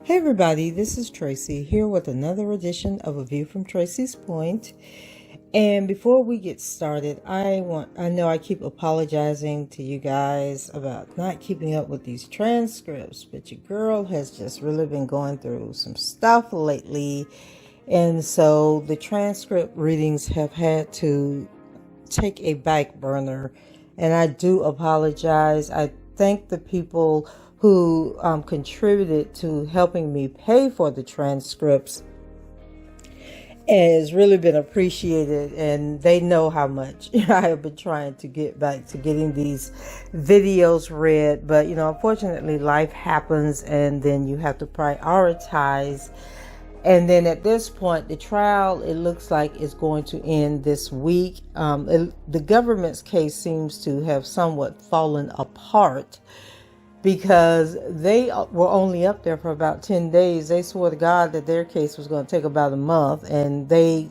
Hey everybody, this is Tracy here with another edition of A View from Tracy's Point. And before we get started, I know I keep apologizing to you guys about not keeping up with these transcripts, but your girl has just really been going through some stuff lately. And so the transcript readings have had to take a back burner. And I do apologize. I thank the people who contributed to helping me pay for the transcripts. And it's really been appreciated, and they know how much I have been trying to get back to getting these videos read. But unfortunately life happens, and then you have to prioritize. And then at this point, the trial, it looks like it's going to end this week. The government's case seems to have somewhat fallen apart, because they were only up there for about 10 days. They swore to God that their case was going to take about a month, and they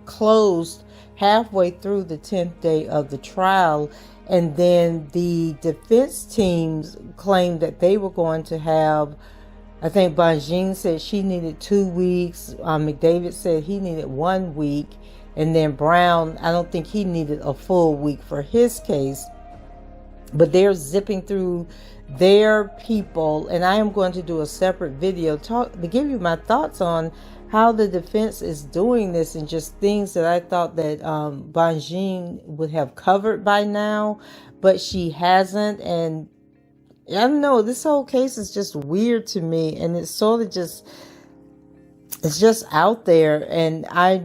closed halfway through the 10th day of the trial. And then the defense teams claimed that they were going to have, I think Bonjean said she needed 2 weeks. McDavid said he needed 1 week. And then Brown, I don't think he needed a full week for his case. But they're zipping through their people, and I am going to do a separate video to give you my thoughts on how the defense is doing this, and just things that I thought that Bonjean would have covered by now, but she hasn't. And I don't know, this whole case is just weird to me, and it's sort of it's just out there, and I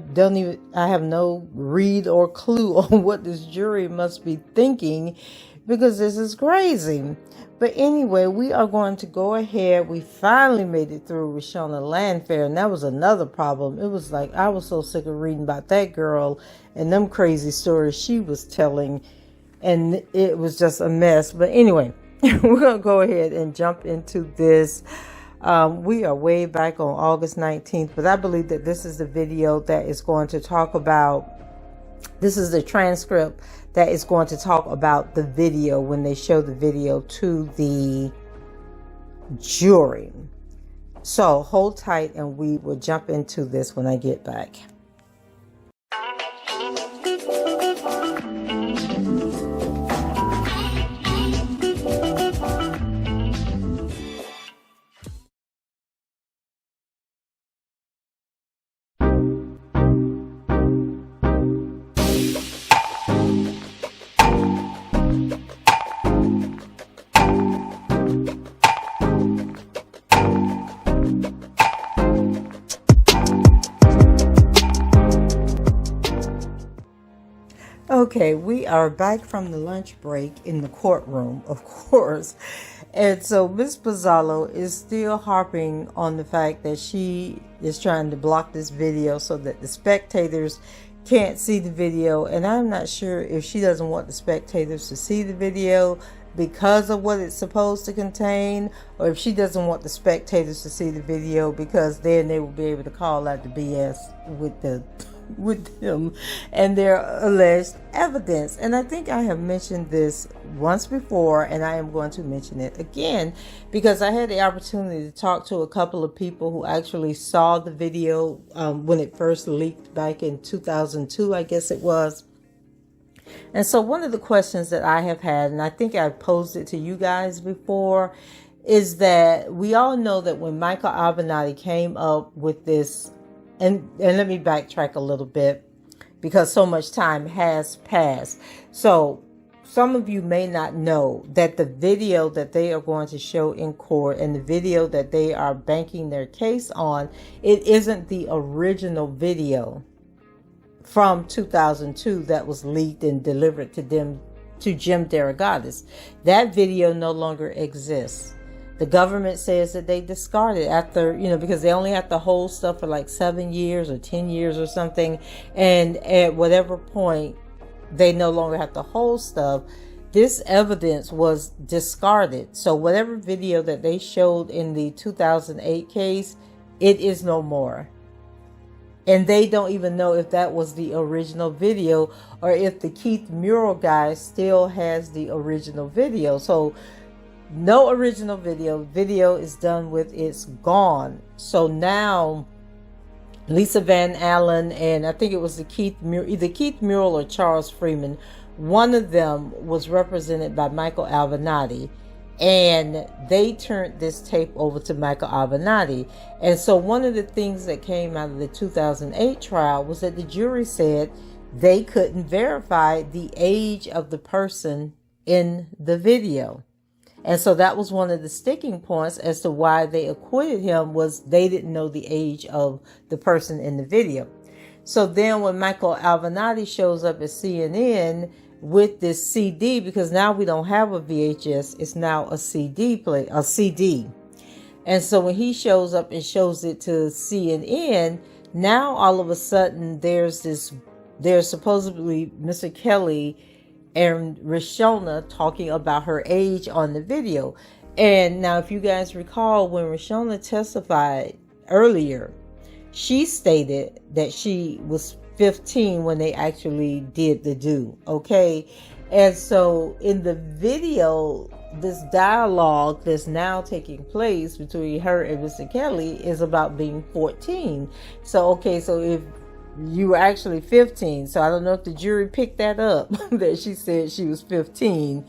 have no read or clue on what this jury must be thinking, because this is crazy. But anyway, we are going to go ahead. We finally made it through Rashona Landfair, and that was another problem. It was like I was so sick of reading about that girl and them crazy stories she was telling, and it was just a mess. But anyway, we're going to go ahead and jump into this. We are way back on August 19th, but I believe that this is the video that is going to talk about, this is the transcript that is going to talk about the video when they show the video to the jury. So hold tight, and we will jump into this when I get back. Okay, we are back from the lunch break in the courtroom, of course. And so Miss Pozzolo is still harping on the fact that she is trying to block this video so that the spectators can't see the video. And I'm not sure if she doesn't want the spectators to see the video because of what it's supposed to contain, or if she doesn't want the spectators to see the video because then they will be able to call out the BS with them and their alleged evidence. And I think I have mentioned this once before, and I am going to mention it again, because I had the opportunity to talk to a couple of people who actually saw the video when it first leaked back in 2002, I guess it was. And so one of the questions that I have had, and I think I posed it to you guys before, is that we all know that when Michael Avenatti came up with this, and let me backtrack a little bit because so much time has passed. So some of you may not know that the video that they are going to show in court, and the video that they are banking their case on, it isn't the original video from 2002 that was leaked and delivered to Jim Derogatis. That video no longer exists. The government says that they discarded after, because they only have to hold stuff for like 7 years or 10 years or something. And at whatever point they no longer have to hold stuff, this evidence was discarded. So whatever video that they showed in the 2008 case, it is no more. And they don't even know if that was the original video, or if the Keith Mural guy still has the original video. So no original video. Video is done with, it's gone. So now Lisa Van Allen and I think it was either Keith Murrell or Charles Freeman, one of them was represented by Michael Avenatti, and they turned this tape over to Michael Avenatti. And so one of the things that came out of the 2008 trial was that the jury said they couldn't verify the age of the person in the video. And so that was one of the sticking points as to why they acquitted him, was they didn't know the age of the person in the video. So then when Michael Avenatti shows up at CNN with this CD, because now we don't have a VHS, it's now a CD. And so when he shows up and shows it to CNN, now all of a sudden there's supposedly Mr. Kelly and Rishona talking about her age on the video. And now if you guys recall, when Rishona testified earlier, she stated that she was 15 when they actually did the do. Okay. And so in the video, this dialogue that's now taking place between her and Mr. Kelly is about being 14. So, okay, so if you were actually 15. So I don't know if the jury picked that up, that she said she was 15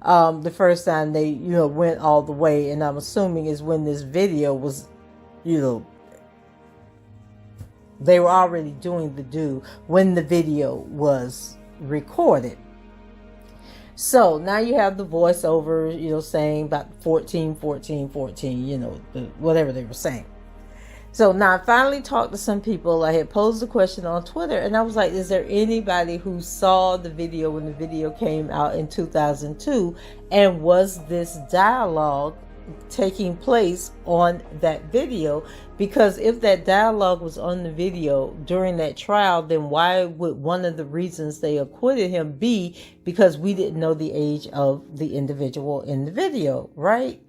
the first time they, went all the way. And I'm assuming is when this video was, they were already doing the do when the video was recorded. So now you have the voiceover, saying about 14, whatever they were saying. So now I finally talked to some people. I had posed a question on Twitter and I was like, is there anybody who saw the video when the video came out in 2002? And was this dialogue taking place on that video? Because if that dialogue was on the video during that trial, then why would one of the reasons they acquitted him be because we didn't know the age of the individual in the video, right?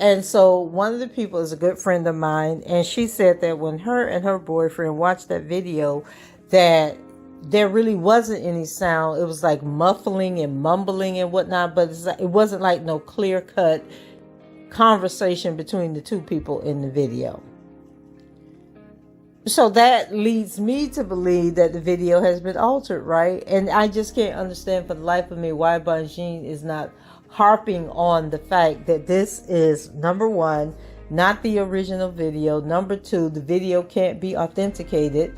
And so one of the people is a good friend of mine, and she said that when her and her boyfriend watched that video, that there really wasn't any sound. It was like muffling and mumbling and whatnot, but it wasn't like no clear-cut conversation between the two people in the video. So that leads me to believe that the video has been altered, right? And I just can't understand for the life of me why Bonjean is not harping on the fact that this is, number one, not the original video. Number two, the video can't be authenticated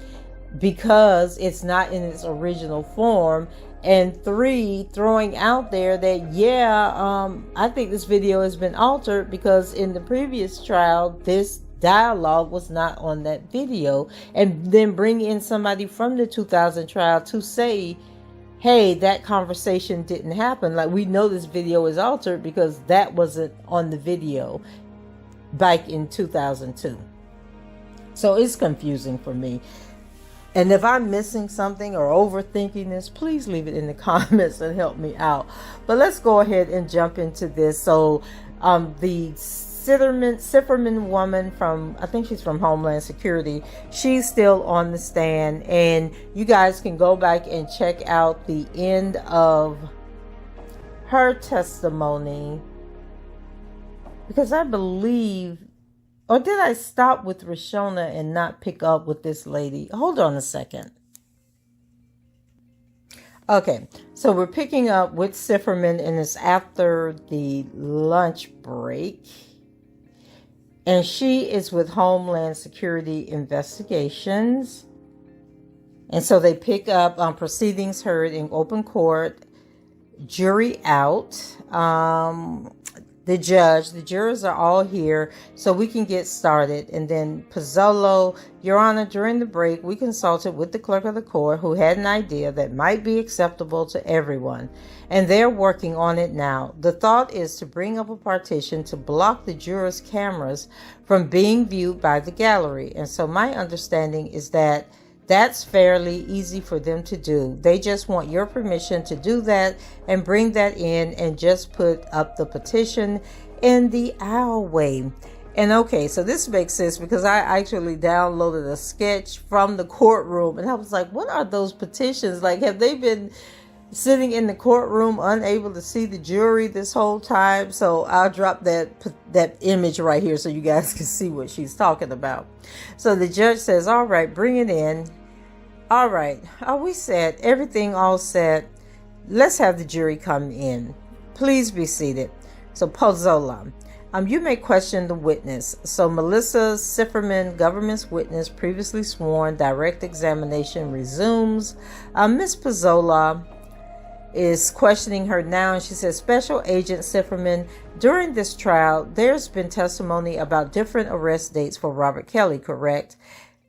because it's not in its original form. And three, throwing out there that, I think this video has been altered because in the previous trial, this dialogue was not on that video. And then bring in somebody from the 2000 trial to say, hey, that conversation didn't happen. Like, we know this video is altered because that wasn't on the video back in 2002. So it's confusing for me. And if I'm missing something or overthinking this, please leave it in the comments and help me out. But let's go ahead and jump into this. So the Sifferman woman from, I think she's from Homeland Security, she's still on the stand, and you guys can go back and check out the end of her testimony, because I believe, or did I stop with Rishona and not pick up with this lady? Hold on a second. Okay, so we're picking up with Sifferman, and it's after the lunch break. And she is with Homeland Security Investigations. And so they pick up on proceedings heard in open court, jury out, the judge, the jurors are all here, so we can get started. And then Pozzolo, Your Honor, during the break, we consulted with the clerk of the court, who had an idea that might be acceptable to everyone, and they're working on it now. The thought is to bring up a partition to block the jurors' cameras from being viewed by the gallery. And so my understanding is that that's fairly easy for them to do. They just want your permission to do that and bring that in and just put up the petition in the aisleway. And okay, so this makes sense because I actually downloaded a sketch from the courtroom and I was like, what are those petitions? Like, have they been sitting in the courtroom, unable to see the jury this whole time. So I'll drop that image right here so you guys can see what she's talking about. So the judge says, all right, bring it in. All right, are we set? Everything all set? Let's have the jury come in. Please be seated. So Pozzola, you may question the witness. So Melissa Sifferman, government's witness, previously sworn, direct examination resumes. Ms. Pozzola is questioning her now, and she says, Special Agent Sifferman, during this trial, there's been testimony about different arrest dates for Robert Kelly, correct?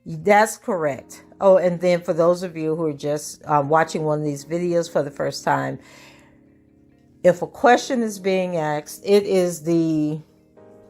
That's correct. Oh, and then for those of you who are just watching one of these videos for the first time, if a question is being asked, it is the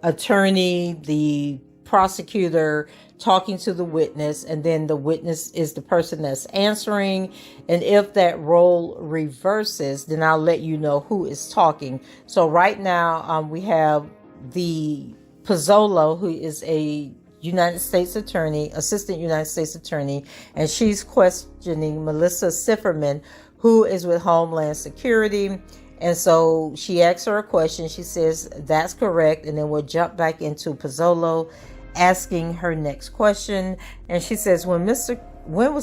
attorney, the prosecutor talking to the witness, and then the witness is the person that's answering. And if that role reverses, then I'll let you know who is talking. So right now we have the Pozzolo, who is a United States attorney, assistant United States attorney, and she's questioning Melissa Sifferman, who is with Homeland Security. And so she asks her a question. She says, that's correct. And then we'll jump back into Pozzolo asking her next question. And she says, when was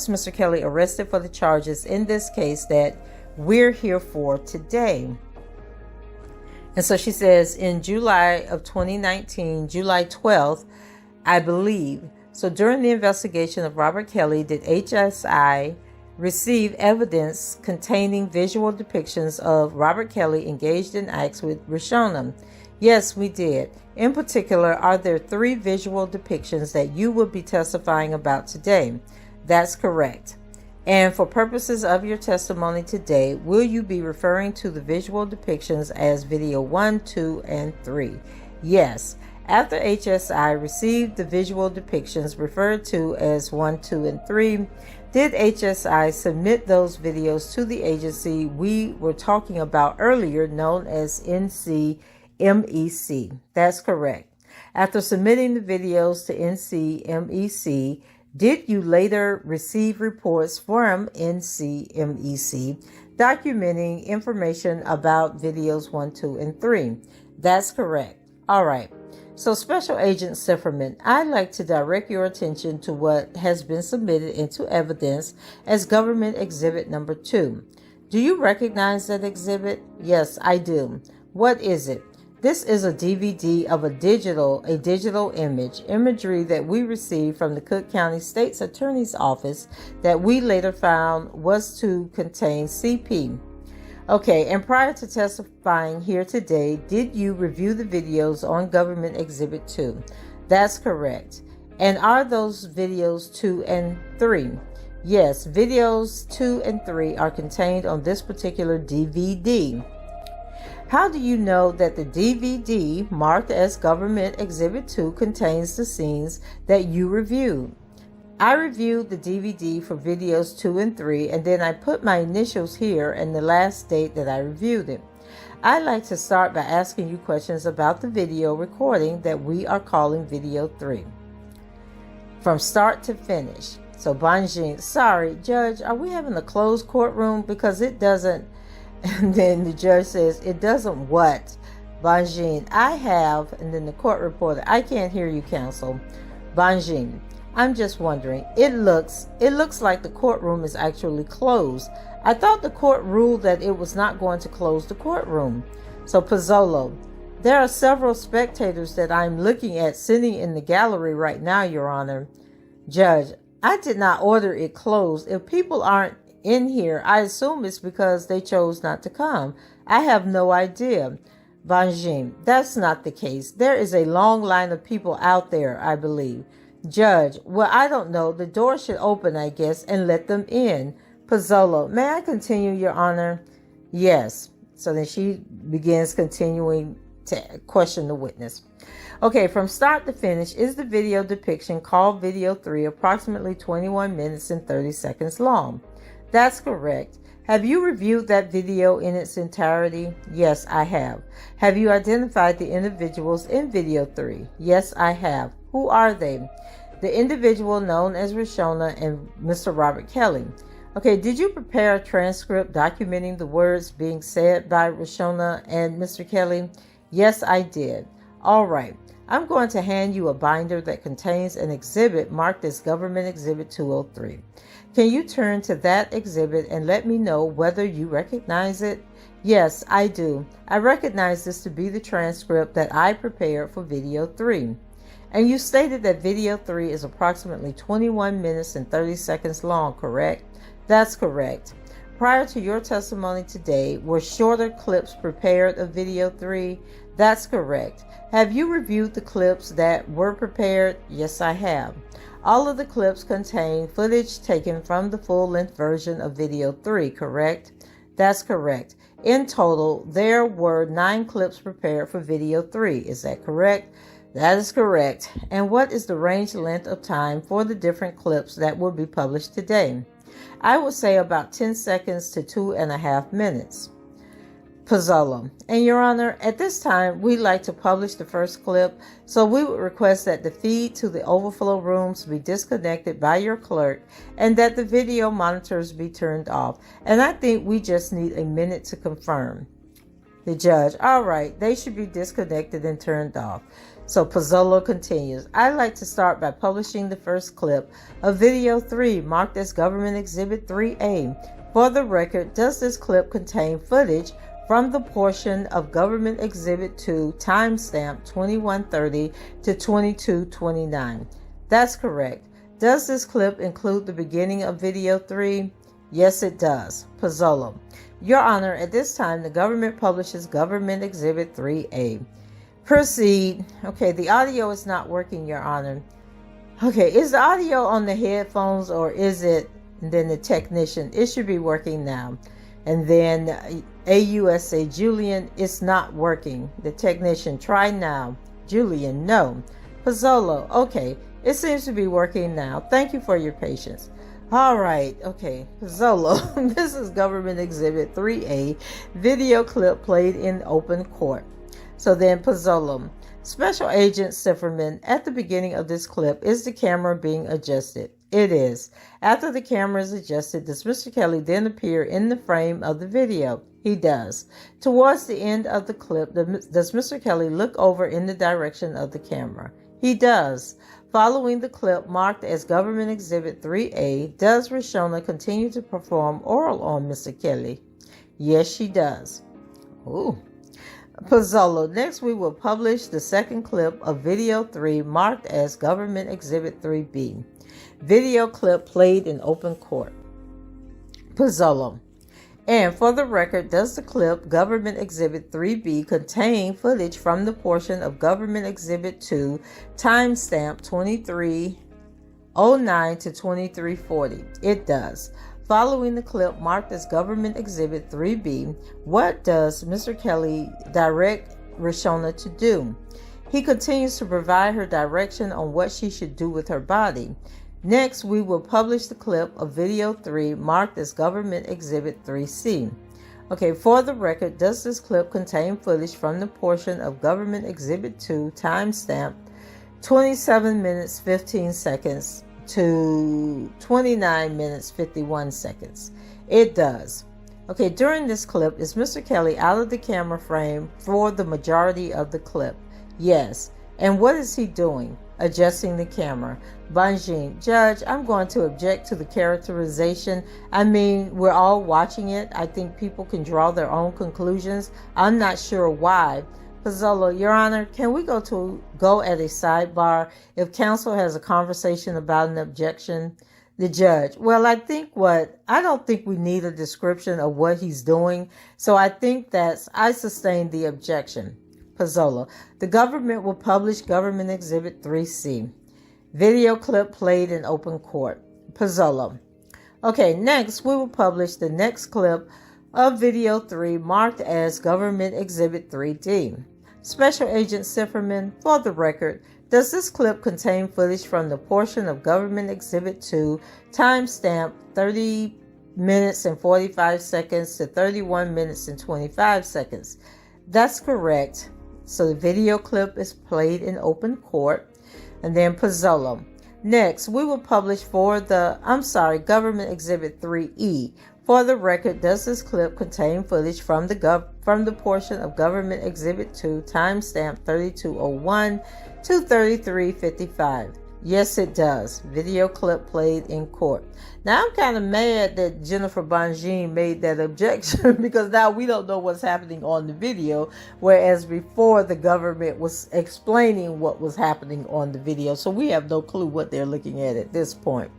Mr. Kelly arrested for the charges in this case that we're here for today? And so she says, in July of 2019, July 12th, I believe. So during the investigation of Robert Kelly, did HSI receive evidence containing visual depictions of Robert Kelly engaged in acts with Rishona? Yes, we did. In particular, are there 3 visual depictions that you will be testifying about today? That's correct. And for purposes of your testimony today, will you be referring to the visual depictions as video 1, 2, and 3? Yes. After HSI received the visual depictions referred to as 1, 2, and 3, did HSI submit those videos to the agency we were talking about earlier, known as NCMEC? That's correct. After submitting the videos to NCMEC, did you later receive reports from NCMEC documenting information about videos 1, 2, and 3? That's correct. All right. So Special Agent Sifferman, I'd like to direct your attention to what has been submitted into evidence as Government Exhibit Number 2. Do you recognize that exhibit? Yes, I do. What is it? This is a DVD of a digital imagery that we received from the Cook County State's Attorney's Office that we later found was to contain CP. Okay, and prior to testifying here today, did you review the videos on Government Exhibit 2? That's correct. And are those videos 2 and 3? Yes, videos 2 and 3 are contained on this particular DVD. How do you know that the DVD marked as Government Exhibit 2 contains the scenes that you reviewed? I reviewed the DVD for videos 2 and 3, and then I put my initials here and the last date that I reviewed it. I'd like to start by asking you questions about the video recording that we are calling video 3. From start to finish. So Banjin, sorry, Judge, are we having a closed courtroom? Because it doesn't, and then the judge says, it doesn't what? Banjin, I have, and then the court reporter, I can't hear you, counsel. Banjin, I'm just wondering, it looks like the courtroom is actually closed. I thought the court ruled that it was not going to close the courtroom. So Pozzolo, there are several spectators that I'm looking at sitting in the gallery right now, Your Honor. Judge, I did not order it closed. If people aren't in here, I assume it's because they chose not to come. I have no idea. Banjin, that's not the case. There is a long line of people out there, I believe. Judge, well, I don't know. The door should open, I guess, and let them in. Pozzolo, may I continue, Your Honor? Yes. So then she begins continuing to question the witness. Okay, from start to finish, is the video depiction called Video 3 approximately 21 minutes and 30 seconds long? That's correct. Have you reviewed that video in its entirety? Yes, I have. Have you identified the individuals in Video 3? Yes, I have. Who are they? The individual known as Rishona and Mr. Robert Kelly. Okay, did you prepare a transcript documenting the words being said by Rashona and Mr. Kelly? Yes, I did. All right. I'm going to hand you a binder that contains an exhibit marked as Government Exhibit 203. Can you turn to that exhibit and let me know whether you recognize it? Yes, I do. I recognize this to be the transcript that I prepared for video 3. And you stated that video 3 is approximately 21 minutes and 30 seconds long, correct? That's correct. Prior to your testimony today, were shorter clips prepared of video 3? That's correct. Have you reviewed the clips that were prepared? Yes, I have. All of the clips contain footage taken from the full-length version of video 3, correct? That's correct. In total, there were 9 clips prepared for video 3. Is that correct? That is correct. And what is the range length of time for the different clips that will be published today? I would say about 10 seconds to 2.5 minutes. Pozzolo. And Your Honor, at this time, we'd like to publish the first clip, so we would request that the feed to the overflow rooms be disconnected by your clerk and that the video monitors be turned off. And I think we just need a minute to confirm. The judge. All right, they should be disconnected and turned off. So Pozzolo continues. I'd like to start by publishing the first clip of video 3 marked as Government Exhibit 3A. For the record, does this clip contain footage from the portion of Government Exhibit 2 timestamp 21:30 to 22:29? That's correct. Does this clip include the beginning of video 3? Yes, it does. Pozzolo. Your Honor, at this time, the government publishes Government Exhibit 3A. Proceed. Okay, the audio is not working, Your Honor. Okay, is the audio on the headphones or is it, and then the technician? It should be working now. And then AUSA Julian, it's not working. The technician, try now. Julian, no. Pozzolo, okay, it seems to be working now. Thank you for your patience. All right, okay, Pozzolo, this is Government Exhibit 3A, video clip played in open court. So then Pozzolo, Special Agent Sifferman, at the beginning of this clip, is the camera being adjusted? It is. After the camera is adjusted, does Mr. Kelly then appear in the frame of the video? He does. Towards the end of the clip, does Mr. Kelly look over in the direction of the camera? He does. Following the clip marked as Government Exhibit 3A, does Rashona continue to perform oral on Mr. Kelly? Yes, she does. Ooh. Pozzolo. Next, we will publish the second clip of video 3 marked as Government Exhibit 3B. Video clip played in open court. Pozzolo. And for the record, does the clip Government Exhibit 3B contain footage from the portion of Government Exhibit 2 timestamp 23:09 to 23:40? It does. Following the clip marked as Government Exhibit 3B, what does Mr. Kelly direct Rashona to do? He continues to provide her direction on what she should do with her body. Next, we will publish the clip of video 3 marked as Government Exhibit 3C. Okay, for the record, does this clip contain footage from the portion of Government Exhibit 2 timestamp 27 minutes 15 seconds to 29 minutes 51 seconds? It does. Okay, during this clip, is Mr. Kelly out of the camera frame for the majority of the clip? Yes. And what is he doing? Adjusting the camera. Banjin, Judge, I'm going to object to the characterization. I mean, we're all watching it. I think people can draw their own conclusions. I'm not sure why. Pozzolo, Your Honor, can we go at a sidebar if counsel has a conversation about an objection? The judge, well, I don't think we need a description of what he's doing. So I think I sustain the objection. Pozzolo, the government will publish Government Exhibit 3C. Video clip played in open court. Pozzolo. Okay, next we will publish the next clip of video 3 marked as Government Exhibit 3D. Special Agent Sifferman, for the record, does this clip contain footage from the portion of Government Exhibit 2 timestamp 30 minutes and 45 seconds to 31 minutes and 25 seconds? That's correct. So the video clip is played in open court. And then Pozzolo. Next, we will publish Government Exhibit 3E. For the record, does this clip contain footage from the portion of Government Exhibit 2, timestamp 3201 to 3355? Yes, it does. Video clip played in court. Now, I'm kind of mad that Jennifer Bonjean made that objection because now we don't know what's happening on the video, whereas before the government was explaining what was happening on the video. So we have no clue what they're looking at this point.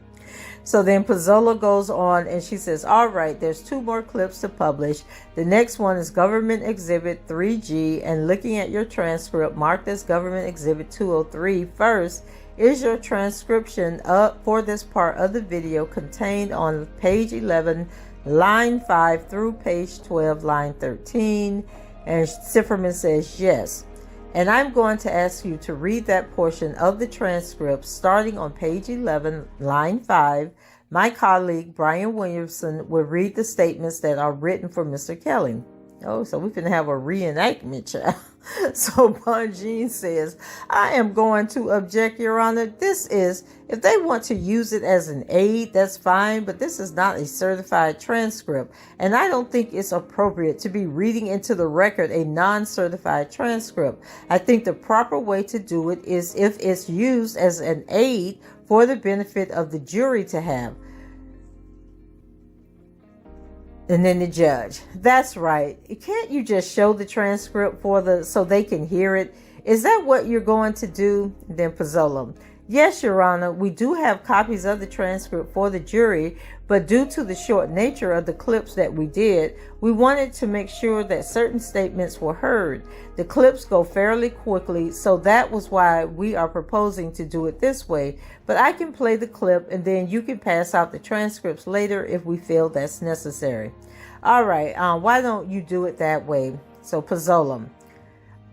So then Pizzola goes on and she says, all right, there's 2 more clips to publish. The next one is Government Exhibit 3G, and looking at your transcript marked as Government Exhibit 203 first is your transcription for this part of the video contained on page 11, line 5 through page 12, line 13. And Sifferman says yes. And I'm going to ask you to read that portion of the transcript starting on page 11, line 5. My colleague, Brian Williamson, will read the statements that are written for Mr. Kelly. Oh, so we're going to have a reenactment, child. So Bonjean says, I am going to object, Your Honor. If they want to use it as an aid, that's fine, but this is not a certified transcript. And I don't think it's appropriate to be reading into the record a non-certified transcript. I think the proper way to do it is if it's used as an aid for the benefit of the jury to have. And then the judge, that's right. Can't you just show the transcript so they can hear it? Is that what you're going to do? And then Pizzola, yes, Your Honor, we do have copies of the transcript for the jury, but due to the short nature of the clips that we did, we wanted to make sure that certain statements were heard. The clips go fairly quickly, so that was why we are proposing to do it this way. But I can play the clip and then you can pass out the transcripts later if we feel that's necessary. All right, why don't you do it that way? So Pizzola.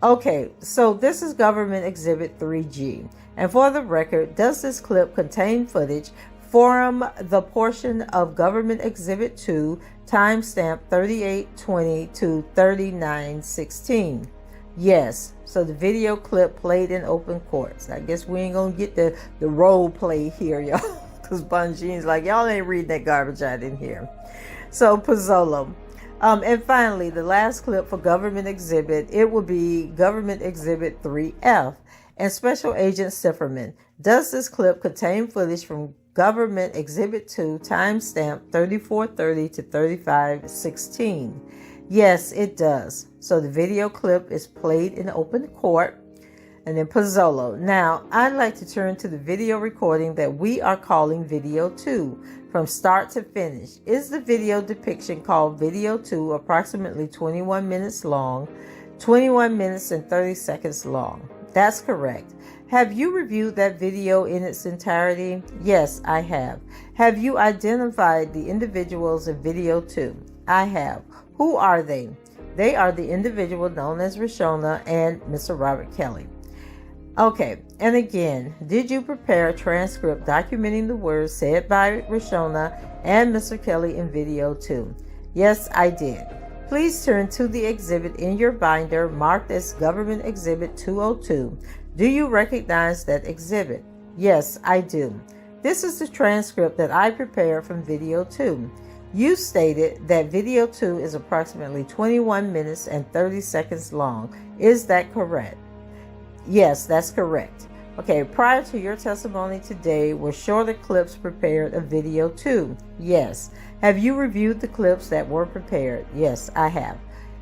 Okay, so this is Government Exhibit 3G. And for the record, does this clip contain footage from the portion of Government Exhibit 2, timestamp 3820 to 3916? Yes. So the video clip played in open courts. I guess we ain't gonna get the role play here, y'all, because Bonjean's like, y'all ain't reading that garbage I didn't hear. So Pizzola. And finally, the last clip for Government Exhibit, it will be Government Exhibit 3F. And Special Agent Sifferman, does this clip contain footage from Government Exhibit 2, timestamp 3430 to 3516? Yes, it does. So the video clip is played in open court. And then Pizzola. Now, I'd like to turn to the video recording that we are calling Video 2. From start to finish. Is the video depiction called Video 2 approximately 21 minutes long, 21 minutes and 30 seconds long? That's correct. Have you reviewed that video in its entirety? Yes, I have. Have you identified the individuals in Video 2? I have. Who are they? They are the individual known as Rashona and Mr. Robert Kelly. Okay, and again, did you prepare a transcript documenting the words said by Rashona and Mr. Kelly in Video 2? Yes, I did. Please turn to the exhibit in your binder marked as Government Exhibit 202. Do you recognize that exhibit? Yes, I do. This is the transcript that I prepared from Video 2. You stated that Video 2 is approximately 21 minutes and 30 seconds long. Is that correct? Yes, that's correct. Okay, prior to your testimony today, were shorter clips prepared of Video 2? Yes. Have you reviewed the clips that were prepared? Yes, I have.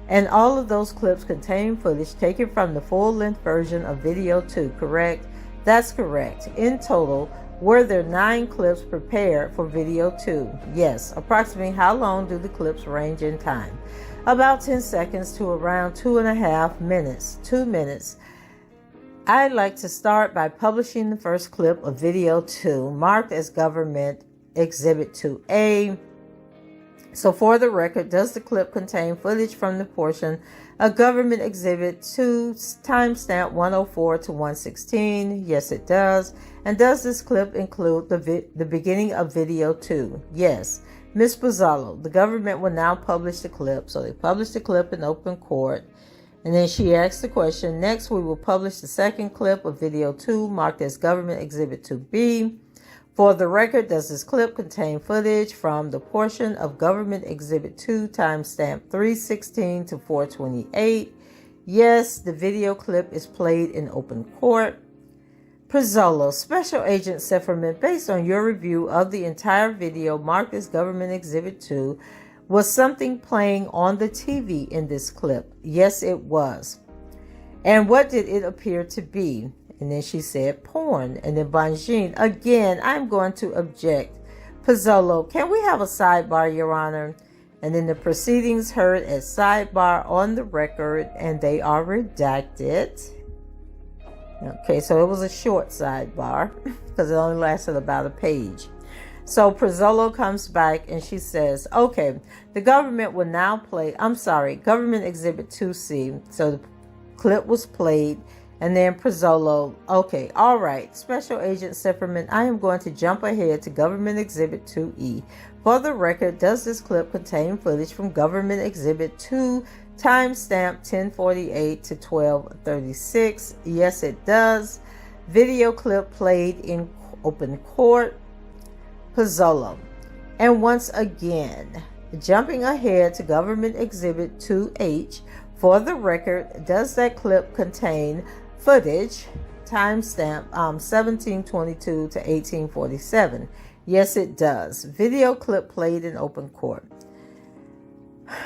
And all of those clips contain footage taken from the full-length version of Video 2, correct? That's correct. In total, were there 9 clips prepared for Video 2? Yes. Approximately how long do the clips range in time? About 10 seconds to around 2.5 minutes. 2 minutes. I'd like to start by publishing the first clip of Video 2, marked as Government Exhibit 2A. So for the record, does the clip contain footage from the portion of Government Exhibit 2, timestamp 104 to 116? Yes, it does. And does this clip include the beginning of Video 2? Yes. Ms. Pizzola, the government will now publish the clip. So they published the clip in open court. And then she asked the question, next we will publish the second clip of video 2 marked as Government Exhibit 2B. For the record, does this clip contain footage from the portion of Government Exhibit 2 timestamp 316 to 428? Yes, the video clip is played in open court. Pizzolo, Special Agent Sifferman, based on your review of the entire video marked as Government Exhibit 2, was something playing on the TV in this clip? Yes, it was. And what did it appear to be? And then she said porn. And then Bonjean, again, I'm going to object. Pizzolo, can we have a sidebar, Your Honor? And then the proceedings heard at sidebar on the record, and they are redacted. Okay, so it was a short sidebar because it only lasted about a page. So Pizzolo comes back and she says, okay, the government will now play, Government Exhibit 2C. So the clip was played, and then Pizzolo, okay, all right, Special Agent Sifferman, I am going to jump ahead to Government Exhibit 2E. For the record, does this clip contain footage from Government Exhibit 2, timestamp 1048 to 1236? Yes, it does. Video clip played in open court. Pizzolo. And once again, jumping ahead to Government Exhibit 2H, for the record, does that clip contain footage, timestamp 1722 to 1847? Yes, it does. Video clip played in open court.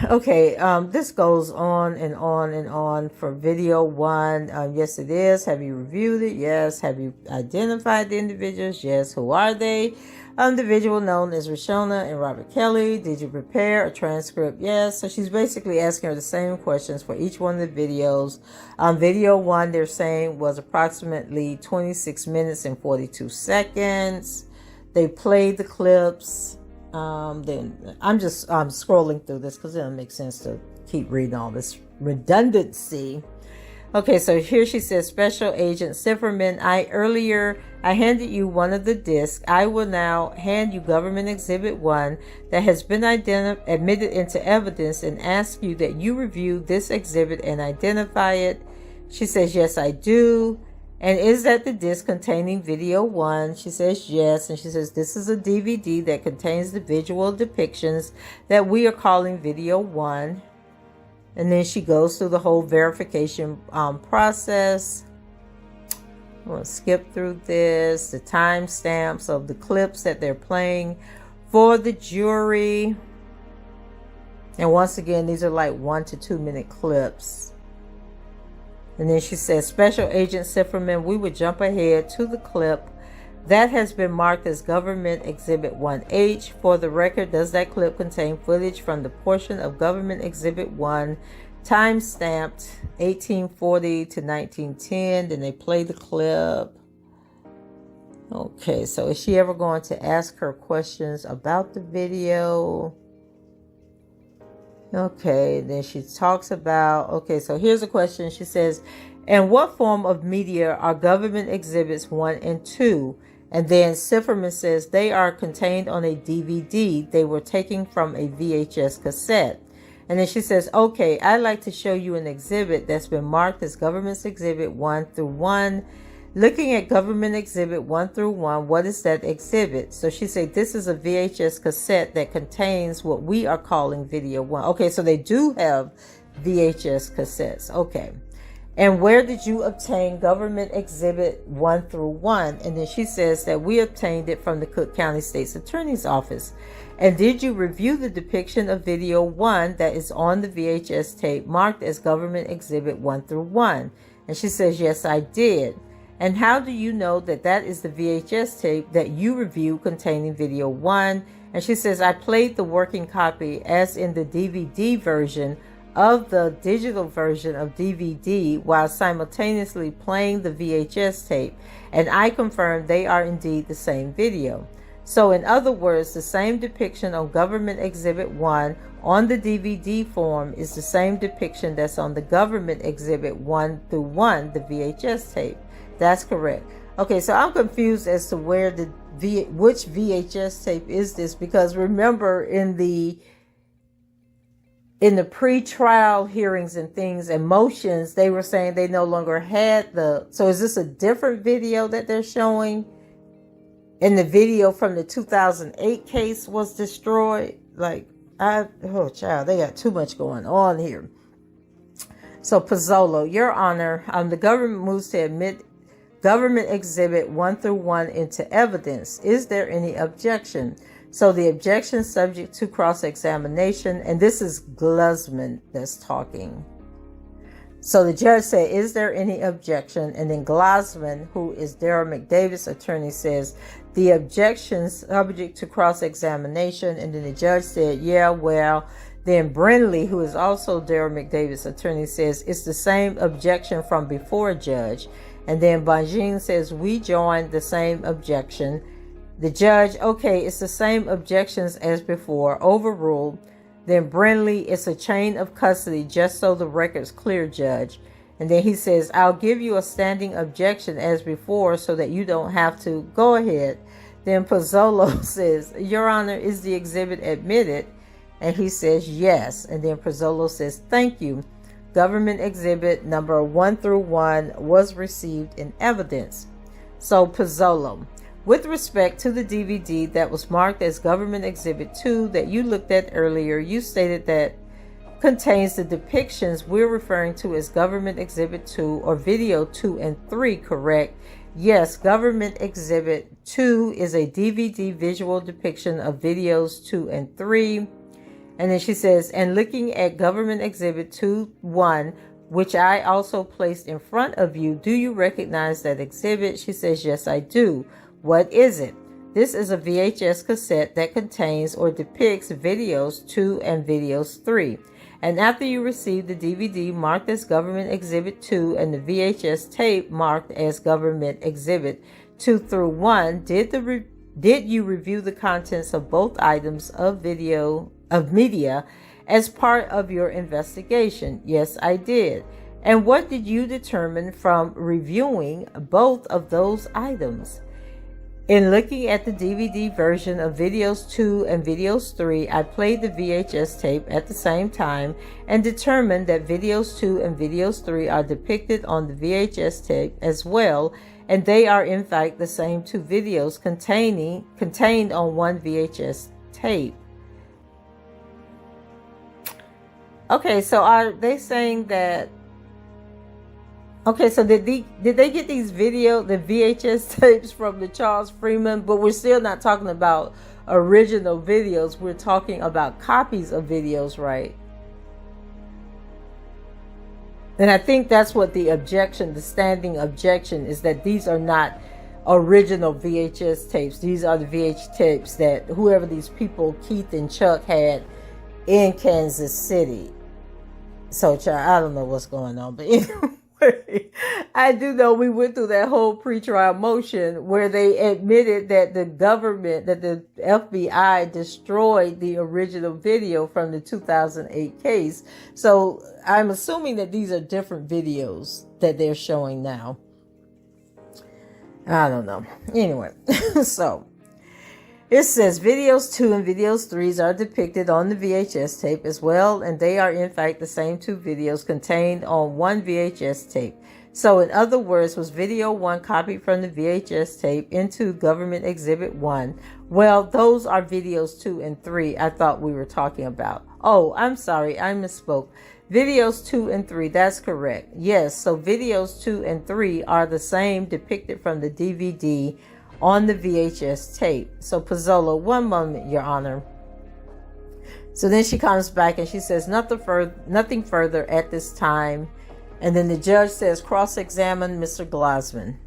Okay, this goes on and on and on for video 1. Yes, it is. Have you reviewed it? Yes. Have you identified the individuals? Yes. Who are they? Individual known as Rashona and Robert Kelly. Did you prepare a transcript? Yes. So she's basically asking her the same questions for each one of the videos. Video 1, they're saying, was approximately 26 minutes and 42 seconds. They played the clips. Then I'm just scrolling through this because it doesn't make sense to keep reading all this redundancy. Okay, so here she says, Special Agent Sifferman, I handed you one of the discs. I will now hand you Government Exhibit 1 that has been admitted into evidence and ask you that you review this exhibit and identify it. She says, yes, I do. And is that the disc containing video 1? She says yes. And she says, this is a DVD that contains the visual depictions that we are calling video 1. And then she goes through the whole verification process. I'm going to skip through this. The timestamps of the clips that they're playing for the jury. And once again, these are like 1 to 2 minute clips. And then she says, Special Agent Sifferman, we would jump ahead to the clip that has been marked as Government Exhibit 1H. For the record, does that clip contain footage from the portion of Government Exhibit 1, time-stamped 1840 to 1910? Then they play the clip. Okay, so is she ever going to ask her questions about the video? Okay, then she talks about, okay, so here's a question. She says, in what form of media are Government Exhibits 1 and 2? And then Sifferman says they are contained on a DVD. They were taken from a VHS cassette. And then she says, okay, I'd like to show you an exhibit that's been marked as Government Exhibit 1 through 1. Looking at Government Exhibit 1 through 1, what is that exhibit? So she said, this is a VHS cassette that contains what we are calling video 1. Okay, so they do have VHS cassettes. Okay. And where did you obtain Government Exhibit 1 through 1? And then she says that we obtained it from the Cook County State's Attorney's Office. And did you review the depiction of video 1 that is on the VHS tape marked as Government Exhibit 1 through 1? And she says, yes, I did. And how do you know that that is the VHS tape that you review containing video 1? And she says, I played the working copy as in the DVD version of the digital version of DVD while simultaneously playing the VHS tape. And I confirmed they are indeed the same video. So in other words, the same depiction on Government Exhibit 1 on the DVD form is the same depiction that's on the Government Exhibit 1 through 1, the VHS tape. That's correct. Okay, so I'm confused as to where which VHS tape is this, because remember in the in the pre-trial hearings and things and motions, they were saying they no longer had so is this a different video that they're showing? And the video from the 2008 case was destroyed? Oh child, they got too much going on here. So Pozzolo, Your Honor, the government moves to admit government exhibit 1 through 1 into evidence. Is there any objection? So the objection subject to cross-examination, and this is Glusman that's talking. So the judge said, is there any objection? And then Glusman, who is Daryl McDavid's attorney, says, the objection subject to cross-examination. And then the judge said, yeah, well. Then Brindley, who is also Daryl McDavid's attorney, says, it's the same objection from before, Judge. And then Bonjean says, we join the same objection. The judge, okay, it's the same objections as before, overruled. Then Brindley, it's a chain of custody, just so the record's clear, Judge. And then he says, I'll give you a standing objection as before so that you don't have to. Go ahead. Then Pozzolo says, Your Honor, is the exhibit admitted? And he says, yes. And then Pozzolo says, thank you. Government exhibit number 1 through 1 was received in evidence. So Pozzolo, with respect to the DVD that was marked as government exhibit 2 that you looked at earlier, you stated that contains the depictions we're referring to as government exhibit 2 or video 2 and 3, correct? Yes, government exhibit 2 is a DVD visual depiction of videos 2 and 3. And then she says, and looking at government exhibit 2-1, which I also placed in front of you, do you recognize that exhibit? She says, yes, I do. What is it? This is a VHS cassette that contains or depicts videos 2 and videos 3. And after you received the DVD marked as government exhibit 2 and the VHS tape marked as government exhibit 2 through 1, did you review the contents of both items of media as part of your investigation? Yes, I did. And what did you determine from reviewing both of those items? In looking at the DVD version of videos 2 and videos 3, I played the VHS tape at the same time and determined that videos 2 and videos 3 are depicted on the VHS tape as well, and they are in fact the same 2 videos contained on one VHS tape. Okay, so are they saying that? Okay, so did they get the VHS tapes from the Charles Freeman? But we're still not talking about original videos. We're talking about copies of videos, right? And I think that's what the standing objection is, that these are not original VHS tapes. These are the VHS tapes that whoever these people, Keith and Chuck, had in Kansas City. So, I don't know what's going on, but anyway. I do know we went through that whole pre-trial motion where they admitted that the FBI destroyed the original video from the 2008 case. So I'm assuming that these are different videos that they're showing now. I don't know. Anyway, so it says videos 2 and videos 3 are depicted on the VHS tape as well, and they are in fact the same 2 videos contained on one VHS tape. So in other words, was video 1 copied from the VHS tape into government exhibit 1? Well, those are videos 2 and 3 I thought we were talking about. Oh, I'm sorry, I misspoke. Videos 2 and 3, that's correct. Yes, so videos 2 and 3 are the same depicted from the DVD on the VHS tape. So Pozzolo, one moment, Your Honor. So then she comes back and she says nothing further at this time. And then the judge says cross-examine Mr. Glusman.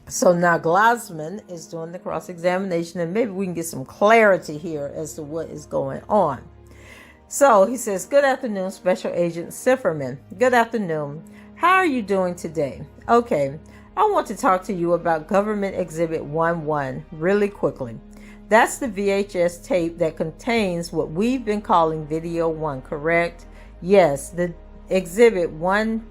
So now Glusman is doing the cross-examination, and maybe we can get some clarity here as to what is going on. So he says, good afternoon, Special Agent Sifferman. Good afternoon. How are you doing today? Okay. I want to talk to you about Government Exhibit 1-1 really quickly. That's the VHS tape that contains what we've been calling Video 1, correct? Yes, the Exhibit 1-1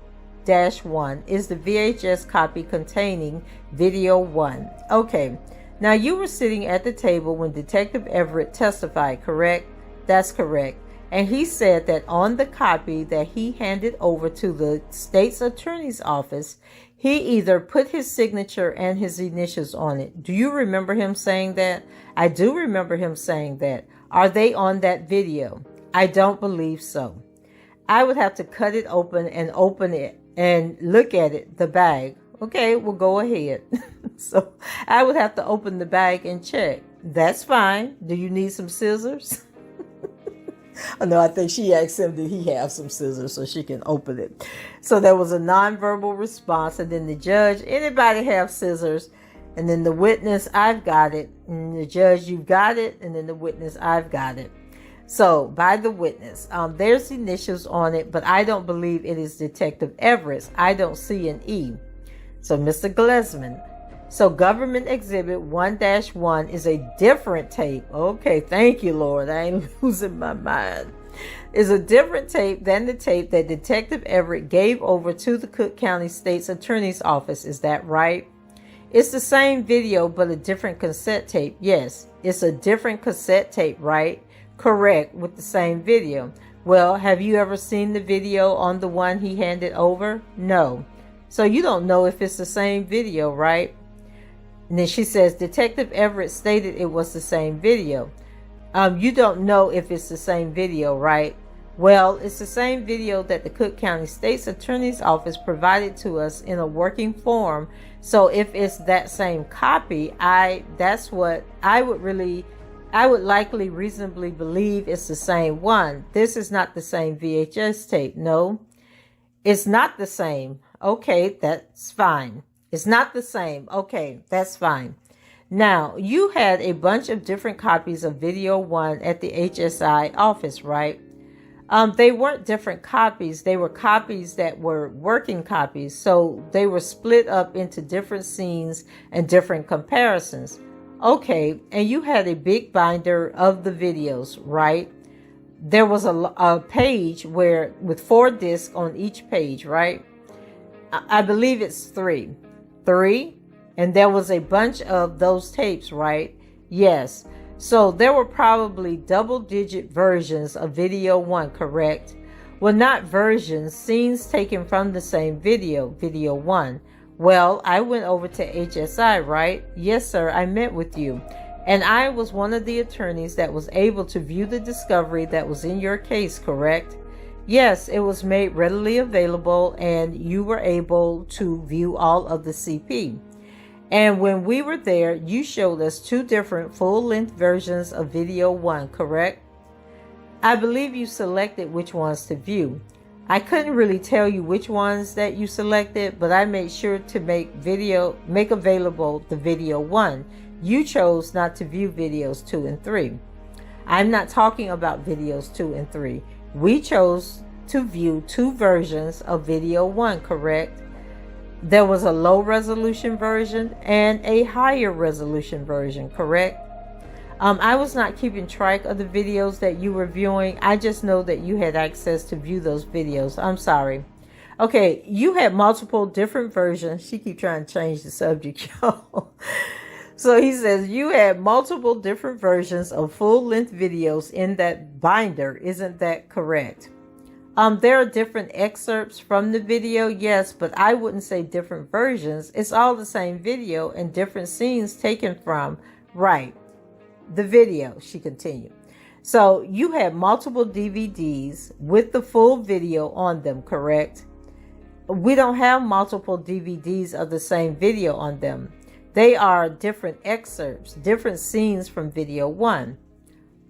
is the VHS copy containing Video 1. Okay, now you were sitting at the table when Detective Everett testified, correct? That's correct. And he said that on the copy that he handed over to the state's attorney's office, he either put his signature and his initials on it. Do you remember him saying that? I do remember him saying that. Are they on that video? I don't believe so. I would have to cut it open and look at it, the bag. Okay, well, go ahead. So I would have to open the bag and check. That's fine. Do you need some scissors? Oh, no, I think she asked him, did he have some scissors so she can open it? So there was a nonverbal response. And then the judge, anybody have scissors? And then the witness, I've got it. And the judge, you've got it. And then the witness, I've got it. So by the witness, there's initials on it, but I don't believe it is Detective Everett's. I don't see an E. So Mr. Glesman. So government exhibit 1-1 is a different tape. Okay, thank you, Lord. I ain't losing my mind. Is a different tape than the tape that Detective Everett gave over to the Cook County State's Attorney's Office. Is that right? It's the same video, but a different cassette tape. Yes, it's a different cassette tape, right? Correct, with the same video. Well, have you ever seen the video on the one he handed over? No. So you don't know if it's the same video, right? And then she says, Detective Everett stated it was the same video. You don't know if it's the same video, right? Well, it's the same video that the Cook County State's Attorney's Office provided to us in a working form. So if it's that same copy, that's what I would likely reasonably believe it's the same one. This is not the same VHS tape. No, it's not the same. Okay, that's fine. It's not the same. Okay, that's fine. Now, you had a bunch of different copies of video 1 at the HSI office, right? They weren't different copies. They were copies that were working copies. So they were split up into different scenes and different comparisons. Okay, and you had a big binder of the videos, right? There was a page with 4 discs on each page, right? I believe it's 3. 3? And there was a bunch of those tapes, right? Yes. So there were probably double-digit versions of video 1, correct? Well, not versions, scenes taken from the same video 1. Well, I went over to HSI, right? Yes, sir, I met with you. And I was one of the attorneys that was able to view the discovery that was in your case, correct? Yes, it was made readily available and you were able to view all of the CP. And when we were there, you showed us 2 different full-length versions of video 1, correct? I believe you selected which ones to view. I couldn't really tell you which ones that you selected, but I made sure to make available the video 1. You chose not to view videos 2 and 3. I'm not talking about videos 2 and 3. We chose to view 2 versions of video 1, correct? There was a low resolution version and a higher resolution version, correct? I was not keeping track of the videos that you were viewing. I just know that you had access to view those videos. I'm sorry. Okay, you had multiple different versions. She keep trying to change the subject, y'all. So he says you had multiple different versions of full-length videos in that binder. Isn't that correct? There are different excerpts from the video, yes, but I wouldn't say different versions. It's all the same video and different scenes taken from, right, the video, she continued. So you had multiple DVDs with the full video on them, correct? We don't have multiple DVDs of the same video on them. They are different excerpts, different scenes from video 1.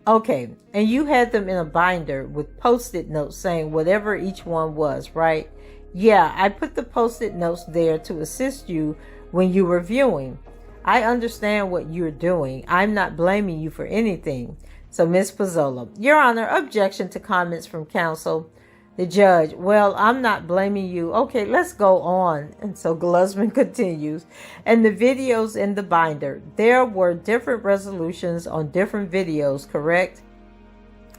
Okay, and you had them in a binder with post-it notes saying whatever each one was, right? Yeah, I put the post-it notes there to assist you when you were viewing. I understand what you're doing. I'm not blaming you for anything. So, Ms. Pizzola, Your Honor, objection to comments from counsel. The judge, well, I'm not blaming you. Okay, let's go on. And so Glusman continues. And the videos in the binder, there were different resolutions on different videos, correct?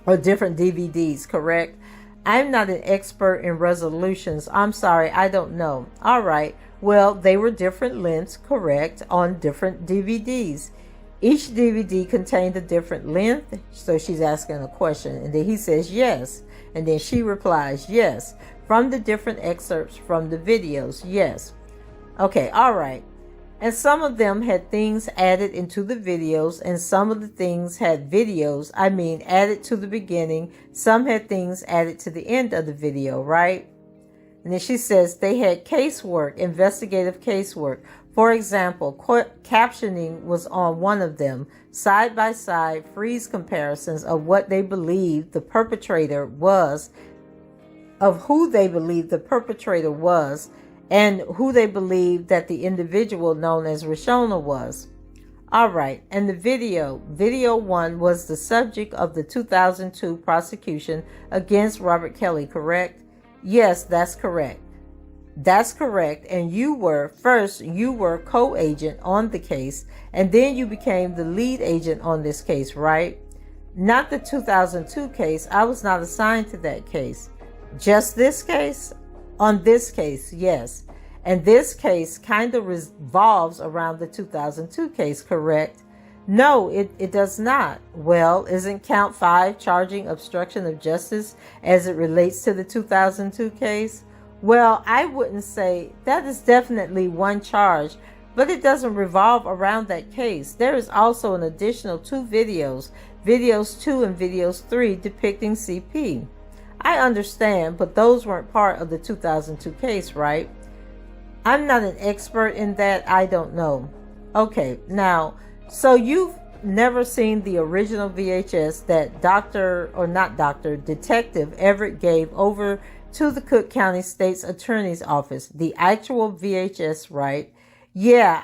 Or different DVDs, correct? I'm not an expert in resolutions. I'm sorry, I don't know. All right. Well, they were different lengths, correct, on different DVDs. Each DVD contained a different length. So she's asking a question. And then he says yes. And then she replies yes. From the different excerpts from the videos, yes. Okay, all right. And some of them had things added into the videos, and some of the things had videos, added to the beginning. Some had things added to the end of the video, right? And then she says they had casework, investigative casework. For example, captioning was on one of them, side-by-side freeze comparisons of what they believed the perpetrator was, of who they believed the perpetrator was, and who they believed that the individual known as Rashona was. All right, and the video 1 was the subject of the 2002 prosecution against Robert Kelly, correct? Yes, that's correct. That's correct. And you were co-agent on the case, and then you became the lead agent on this case, right? Not the 2002 case. I was not assigned to that case. Just this case? On this case, yes. And this case kind of revolves around the 2002 case, correct? No, it does not. Well, isn't count 5 charging obstruction of justice as it relates to the 2002 case? Well, I wouldn't say that is definitely one charge, but it doesn't revolve around that case. There is also an additional 2 videos 2 and videos 3 depicting CP. I understand, but those weren't part of the 2002 case, right? I'm not an expert in that. I don't know. Okay, now, so you've never seen the original VHS that Detective Everett gave over to the Cook County State's Attorney's Office. The actual VHS, right? Yeah,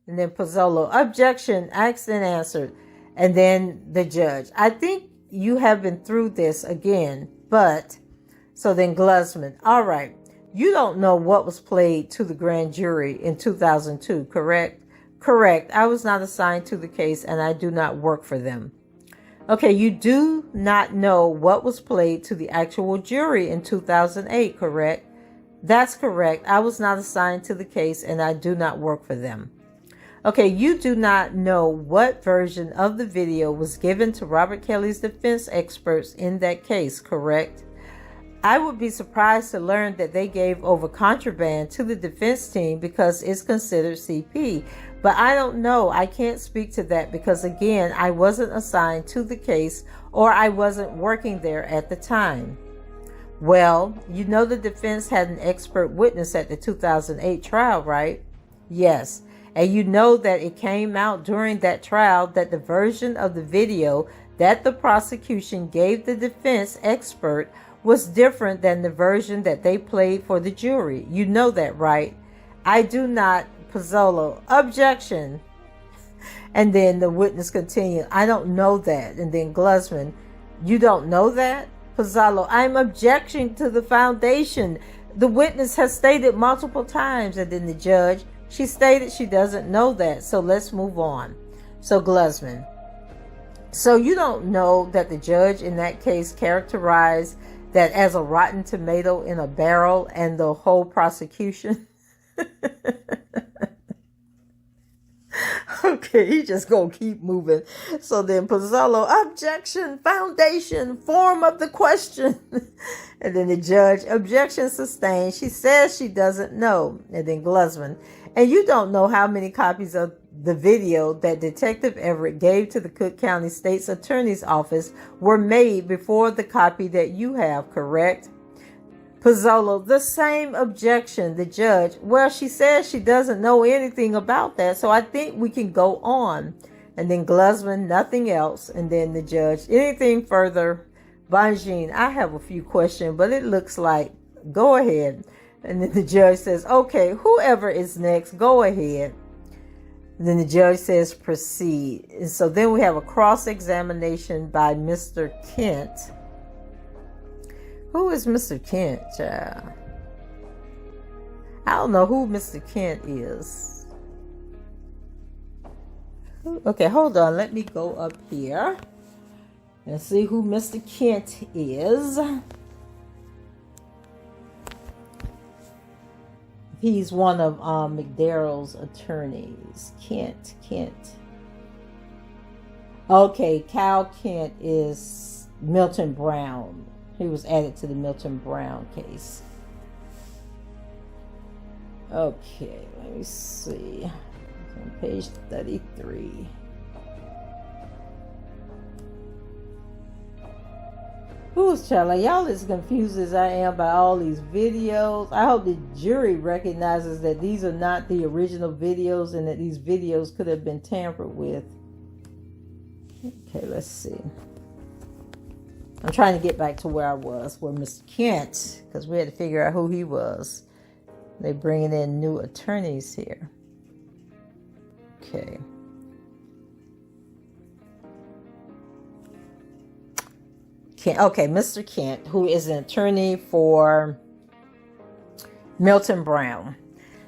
and then Pozzolo, objection, asked and answered. And then the judge, I think you have been through this again, but, so then Glusman, all right, you don't know what was played to the grand jury in 2002, correct? Correct. I was not assigned to the case and I do not work for them. Okay, you do not know what was played to the actual jury in 2008, correct? That's correct. I was not assigned to the case and I do not work for them. Okay, you do not know what version of the video was given to Robert Kelly's defense experts in that case, correct? I would be surprised to learn that they gave over contraband to the defense team because it's considered CP. But I don't know. I can't speak to that because, again, I wasn't assigned to the case or I wasn't working there at the time. Well, you know the defense had an expert witness at the 2008 trial, right? Yes. And you know that it came out during that trial that the version of the video that the prosecution gave the defense expert was different than the version that they played for the jury. You know that, right? I do not. Pozzolo, objection. And then the witness continued, I don't know that. And then Glusman, you don't know that? Pozzolo, I'm objecting to the foundation. The witness has stated multiple times. And then the judge, she stated she doesn't know that. So let's move on. So Glusman, so you don't know that the judge in that case characterized that as a rotten tomato in a barrel and the whole prosecution? Okay, he just gonna keep moving. So then Pozzolo, objection, foundation, form of the question. And then the judge, objection sustained. She says she doesn't know. And then Glusman, and you don't know how many copies of the video that Detective Everett gave to the Cook County State's Attorney's Office were made before the copy that you have, correct? Pozzolo, the same objection. The judge, well, she says she doesn't know anything about that, so I think we can go on. And then Glusman, nothing else. And then the judge, anything further? Bonjean, I have a few questions, but it looks like, go ahead. And then the judge says, okay, whoever is next, go ahead. And then the judge says, proceed. And so then we have a cross-examination by Mr. Kent. Who is Mr. Kent, child? I don't know who Mr. Kent is. Okay, hold on. Let me go up here and see who Mr. Kent is. He's one of McDarrell's attorneys. Kent. Okay, Cal Kent is Milton Brown. He was added to the Milton Brown case. Okay, let me see. On page 33. Who's child? Y'all as confused as I am by all these videos. I hope the jury recognizes that these are not the original videos and that these videos could have been tampered with. Okay, let's see. I'm trying to get back to where I was, where Mr. Kent, because we had to figure out who he was. They're bringing in new attorneys here. Okay. Okay, Mr. Kent, who is an attorney for Milton Brown.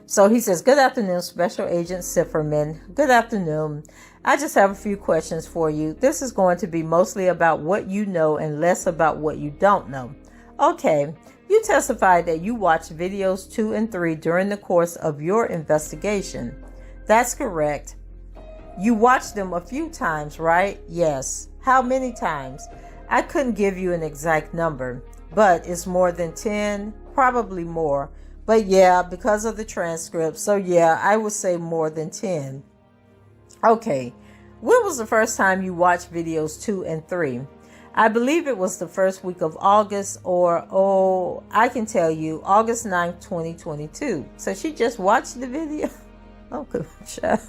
So he says, good afternoon, Special Agent Sifferman. Good afternoon. I just have a few questions for you. This is going to be mostly about what you know and less about what you don't know. Okay, you testified that you watched videos 2 and 3 during the course of your investigation. That's correct. You watched them a few times, right? Yes. How many times? I couldn't give you an exact number, but it's more than 10, probably more. But yeah, because of the transcript, so yeah, I would say more than 10. Okay, when was the first time you watched videos 2 and 3? I believe it was the first week of August, or, I can tell you, August 9th, 2022. So she just watched the video? Oh, good child.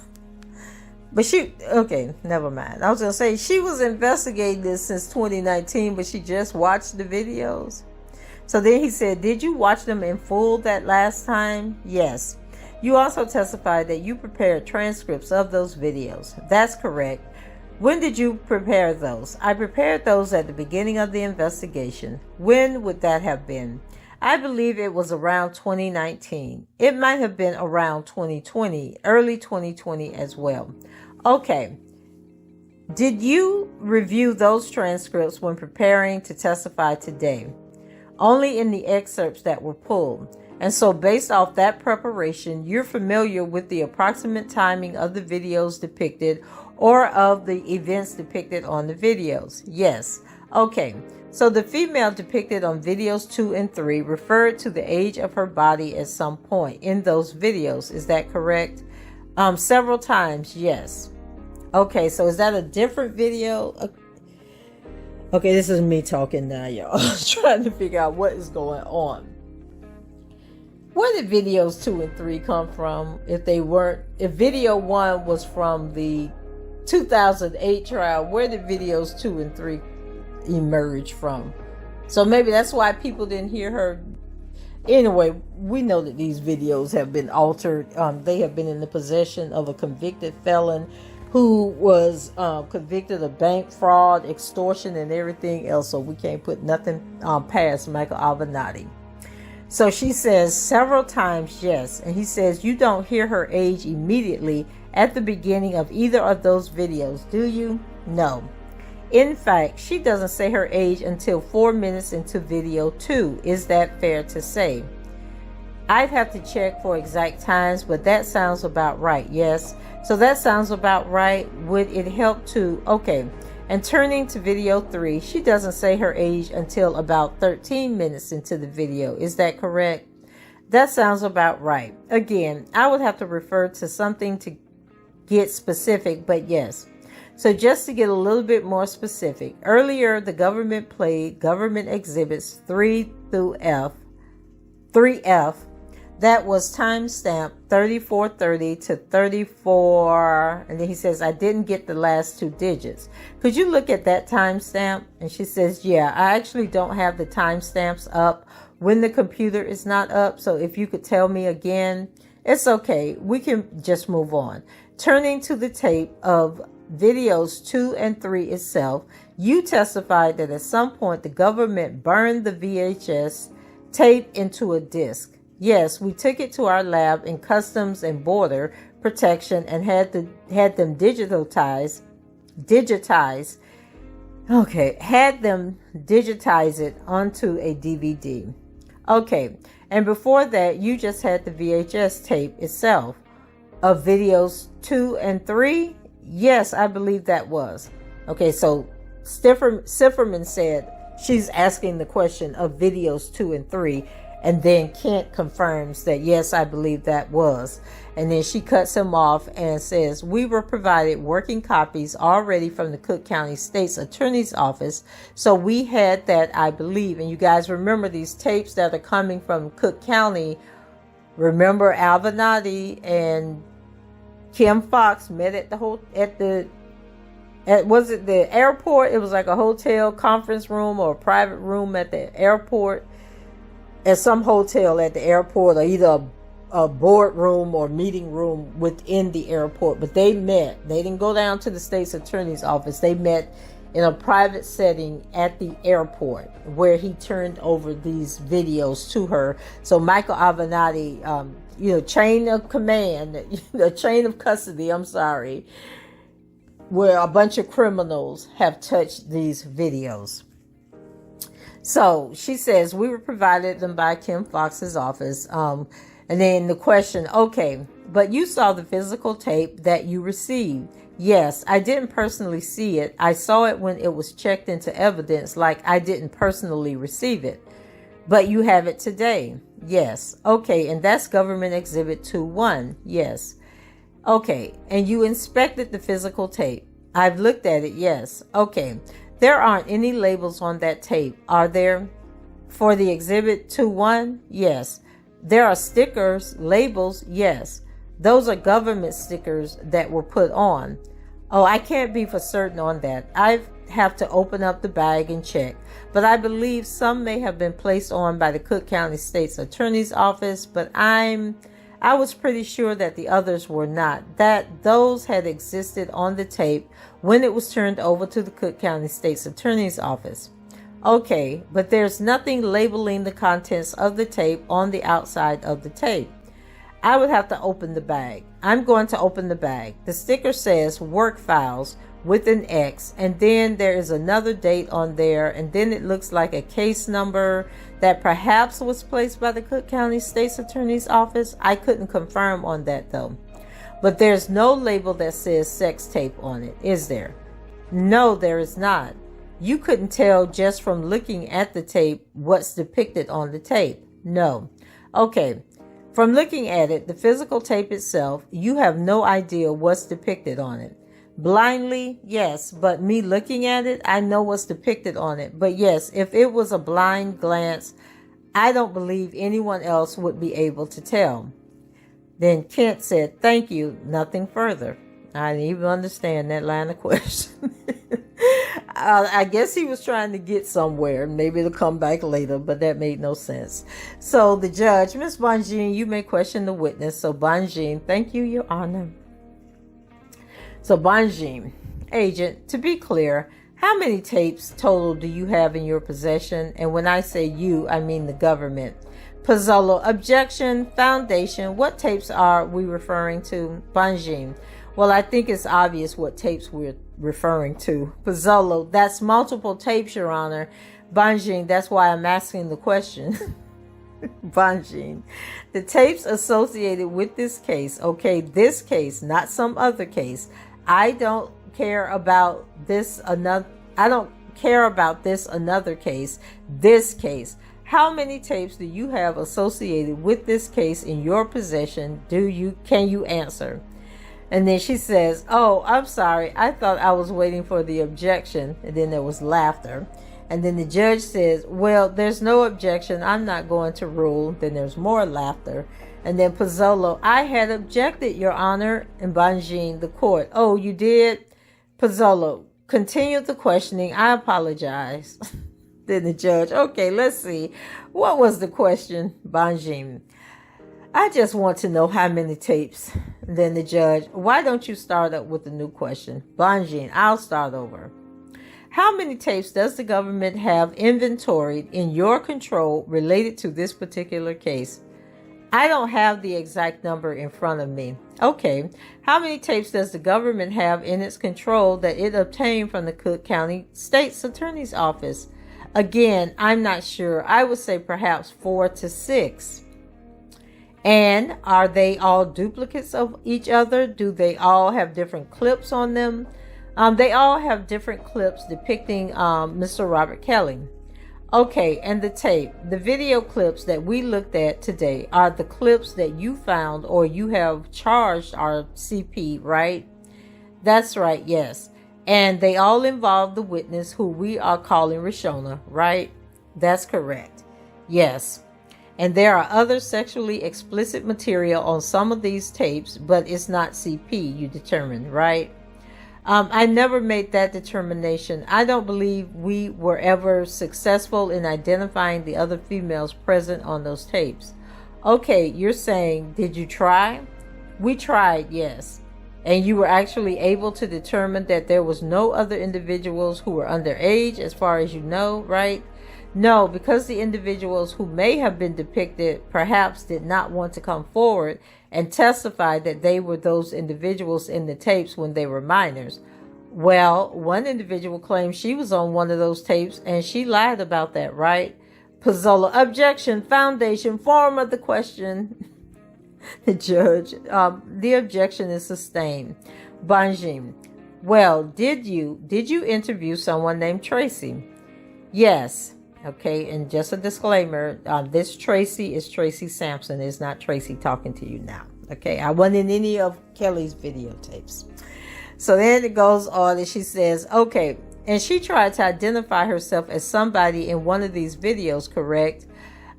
But okay, never mind. I was going to say, she was investigating this since 2019, but she just watched the videos. So then he said, did you watch them in full that last time? Yes. You also testified that you prepared transcripts of those videos. That's correct. When did you prepare those? I prepared those at the beginning of the investigation. When would that have been? I believe it was around 2019. It might have been around 2020, early 2020 as well. Okay. Did you review those transcripts when preparing to testify today? Only in the excerpts that were pulled. And so based off that preparation, you're familiar with the approximate timing of the videos depicted or of the events depicted on the videos? Yes. Okay. So the female depicted on videos 2 and 3 referred to the age of her body at some point in those videos. Is that correct? Several times, yes. Okay, so is that a different video? Okay, this is me talking now, y'all. Trying to figure out what is going on. Where did videos 2 and 3 come from? If video 1 was from the 2008 trial, where did videos 2 and 3 emerge from? So maybe that's why people didn't hear her. Anyway, we know that these videos have been altered. They have been in the possession of a convicted felon who was convicted of bank fraud, extortion, and everything else. So we can't put nothing past Michael Avenatti. So she says several times yes. And he says you don't hear her age immediately at the beginning of either of those videos, do you? No. In fact, she doesn't say her age until 4 minutes into video 2. Is that fair to say? I'd have to check for exact times, but that sounds about right. Yes. So that sounds about right. Would it help to... Okay. And turning to video 3, she doesn't say her age until about 13 minutes into the video. Is that correct? That sounds about right. Again, I would have to refer to something to get specific, but yes. So just to get a little bit more specific, earlier the government played government exhibits 3 through 3F. That was timestamp 3430 to 34. And then he says, I didn't get the last 2 digits. Could you look at that timestamp? And she says, yeah, I actually don't have the timestamps up when the computer is not up. So if you could tell me again, it's okay. We can just move on. Turning to the tape of videos 2 and 3 itself, you testified that at some point the government burned the VHS tape into a disc. Yes, we took it to our lab in Customs and Border Protection and had them digitize it onto a DVD. Okay, and before that, you just had the VHS tape itself of videos 2 and 3. Yes, I believe that was. Okay, so Sifferman said she's asking the question of videos 2 and 3, and then Kent confirms that, yes, I believe that was. And then she cuts him off and says, we were provided working copies already from the Cook County State's Attorney's Office. So we had that, I believe. And you guys remember these tapes that are coming from Cook County. Remember Alvenati and Kim Fox met at was it the airport? It was like a hotel conference room or a private room at the airport. At some hotel at the airport, or either a boardroom or meeting room within the airport. But they met. They didn't go down to the state's attorney's office. They met in a private setting at the airport, where he turned over these videos to her. So Michael Avenatti, chain of command, the chain of custody, where a bunch of criminals have touched these videos. So she says, we were provided them by Kim Fox's office. And then the question, okay, but you saw the physical tape that you received. Yes, I didn't personally see it. I saw it when it was checked into evidence, like I didn't personally receive it. But you have it today. Yes. Okay, and that's Government Exhibit 2-1. Yes. Okay, and you inspected the physical tape. I've looked at it. Yes. Okay. There aren't any labels on that tape, are there? For the Exhibit 2-1? Yes. There are stickers, labels? Yes. Those are government stickers that were put on. Oh, I can't be for certain on that. I have to open up the bag and check. But I believe some may have been placed on by the Cook County State's Attorney's Office, but I was pretty sure that the others were not, that those had existed on the tape when it was turned over to the Cook County State's Attorney's Office. Okay, but there's nothing labeling the contents of the tape on the outside of the tape. I would have to open the bag. I'm going to open the bag. The sticker says work files with an X, and then there is another date on there, and then it looks like a case number that perhaps was placed by the Cook County State's Attorney's Office. I couldn't confirm on that though. But there's no label that says sex tape on it, is there? No, there is not. You couldn't tell just from looking at the tape what's depicted on the tape. No. Okay. From looking at it, the physical tape itself, you have no idea what's depicted on it. Blindly, yes, but me looking at it, I know what's depicted on it. But yes, if it was a blind glance, I don't believe anyone else would be able to tell. Then Kent said, thank you, nothing further. I didn't even understand that line of question. I guess he was trying to get somewhere. Maybe it'll come back later, but that made no sense. So the judge, Ms. Bonjean, you may question the witness. So Bonjean, thank you, Your Honor. So Bonjean, agent, to be clear, how many tapes total do you have in your possession? And when I say you, I mean the government. Pozzolo, objection, foundation, what tapes are we referring to? Bonjean, well, I think it's obvious what tapes we're referring to. Pozzolo, that's multiple tapes, Your Honor. Bonjean, that's why I'm asking the question. Bonjean, the tapes associated with this case, okay, this case, not some other case. I don't care about this another case, this case. How many tapes do you have associated with this case in your possession? Can you answer? And then she says, oh, I'm sorry. I thought I was waiting for the objection. And then there was laughter. And then the judge says, well, there's no objection. I'm not going to rule. Then there's more laughter. And then Pozzolo, I had objected, Your Honor. And Bonjean, the court, oh, you did? Pozzolo, continue the questioning. I apologize. Then the judge, okay, let's see. What was the question? Bonjean, I just want to know how many tapes. And then the judge, why don't you start up with a new question? Bonjean, I'll start over. How many tapes does the government have inventoried in your control related to this particular case? I don't have the exact number in front of me. Okay. How many tapes does the government have in its control that it obtained from the Cook County State's Attorney's Office? Again, I'm not sure. I would say perhaps 4 to 6. And are they all duplicates of each other? Do they all have different clips on them? They all have different clips depicting Mr. Robert Kelly. Okay, and the video clips that we looked at today are the clips that you found or you have charged our CP, right? That's right, yes. And they all involve the witness who we are calling Rishona, right? That's correct. Yes. And there are other sexually explicit material on some of these tapes, but it's not CP, you determined, right? I never made that determination. I don't believe we were ever successful in identifying the other females present on those tapes. Okay, you're saying, did you try? We tried, yes. And you were actually able to determine that there was no other individuals who were underage as far as you know, right? No, because the individuals who may have been depicted perhaps did not want to come forward and testify that they were those individuals in the tapes when they were minors. Well, one individual claims she was on one of those tapes and she lied about that, right? Pizzola, objection, foundation, form of the question. The judge, the objection is sustained. Banjim, well, did you interview someone named Tracy? Yes. Okay, and just a disclaimer, this Tracy is Tracy Sampson. It's not Tracy talking to you now. Okay, I wasn't in any of Kelly's videotapes. So then it goes on and she says, okay, and she tried to identify herself as somebody in one of these videos, correct?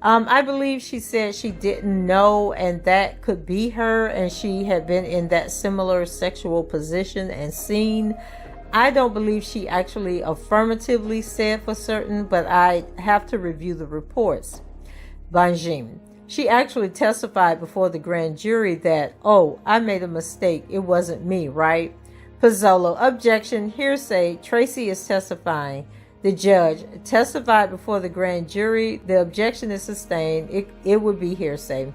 I believe she said she didn't know and that could be her and she had been in that similar sexual position and seen. I don't believe she actually affirmatively said for certain, but I have to review the reports. Banjim, she actually testified before the grand jury that, oh, I made a mistake. It wasn't me, right? Pizzolo, objection, hearsay. Tracy is testifying. The judge testified before the grand jury. The objection is sustained. It would be hearsay.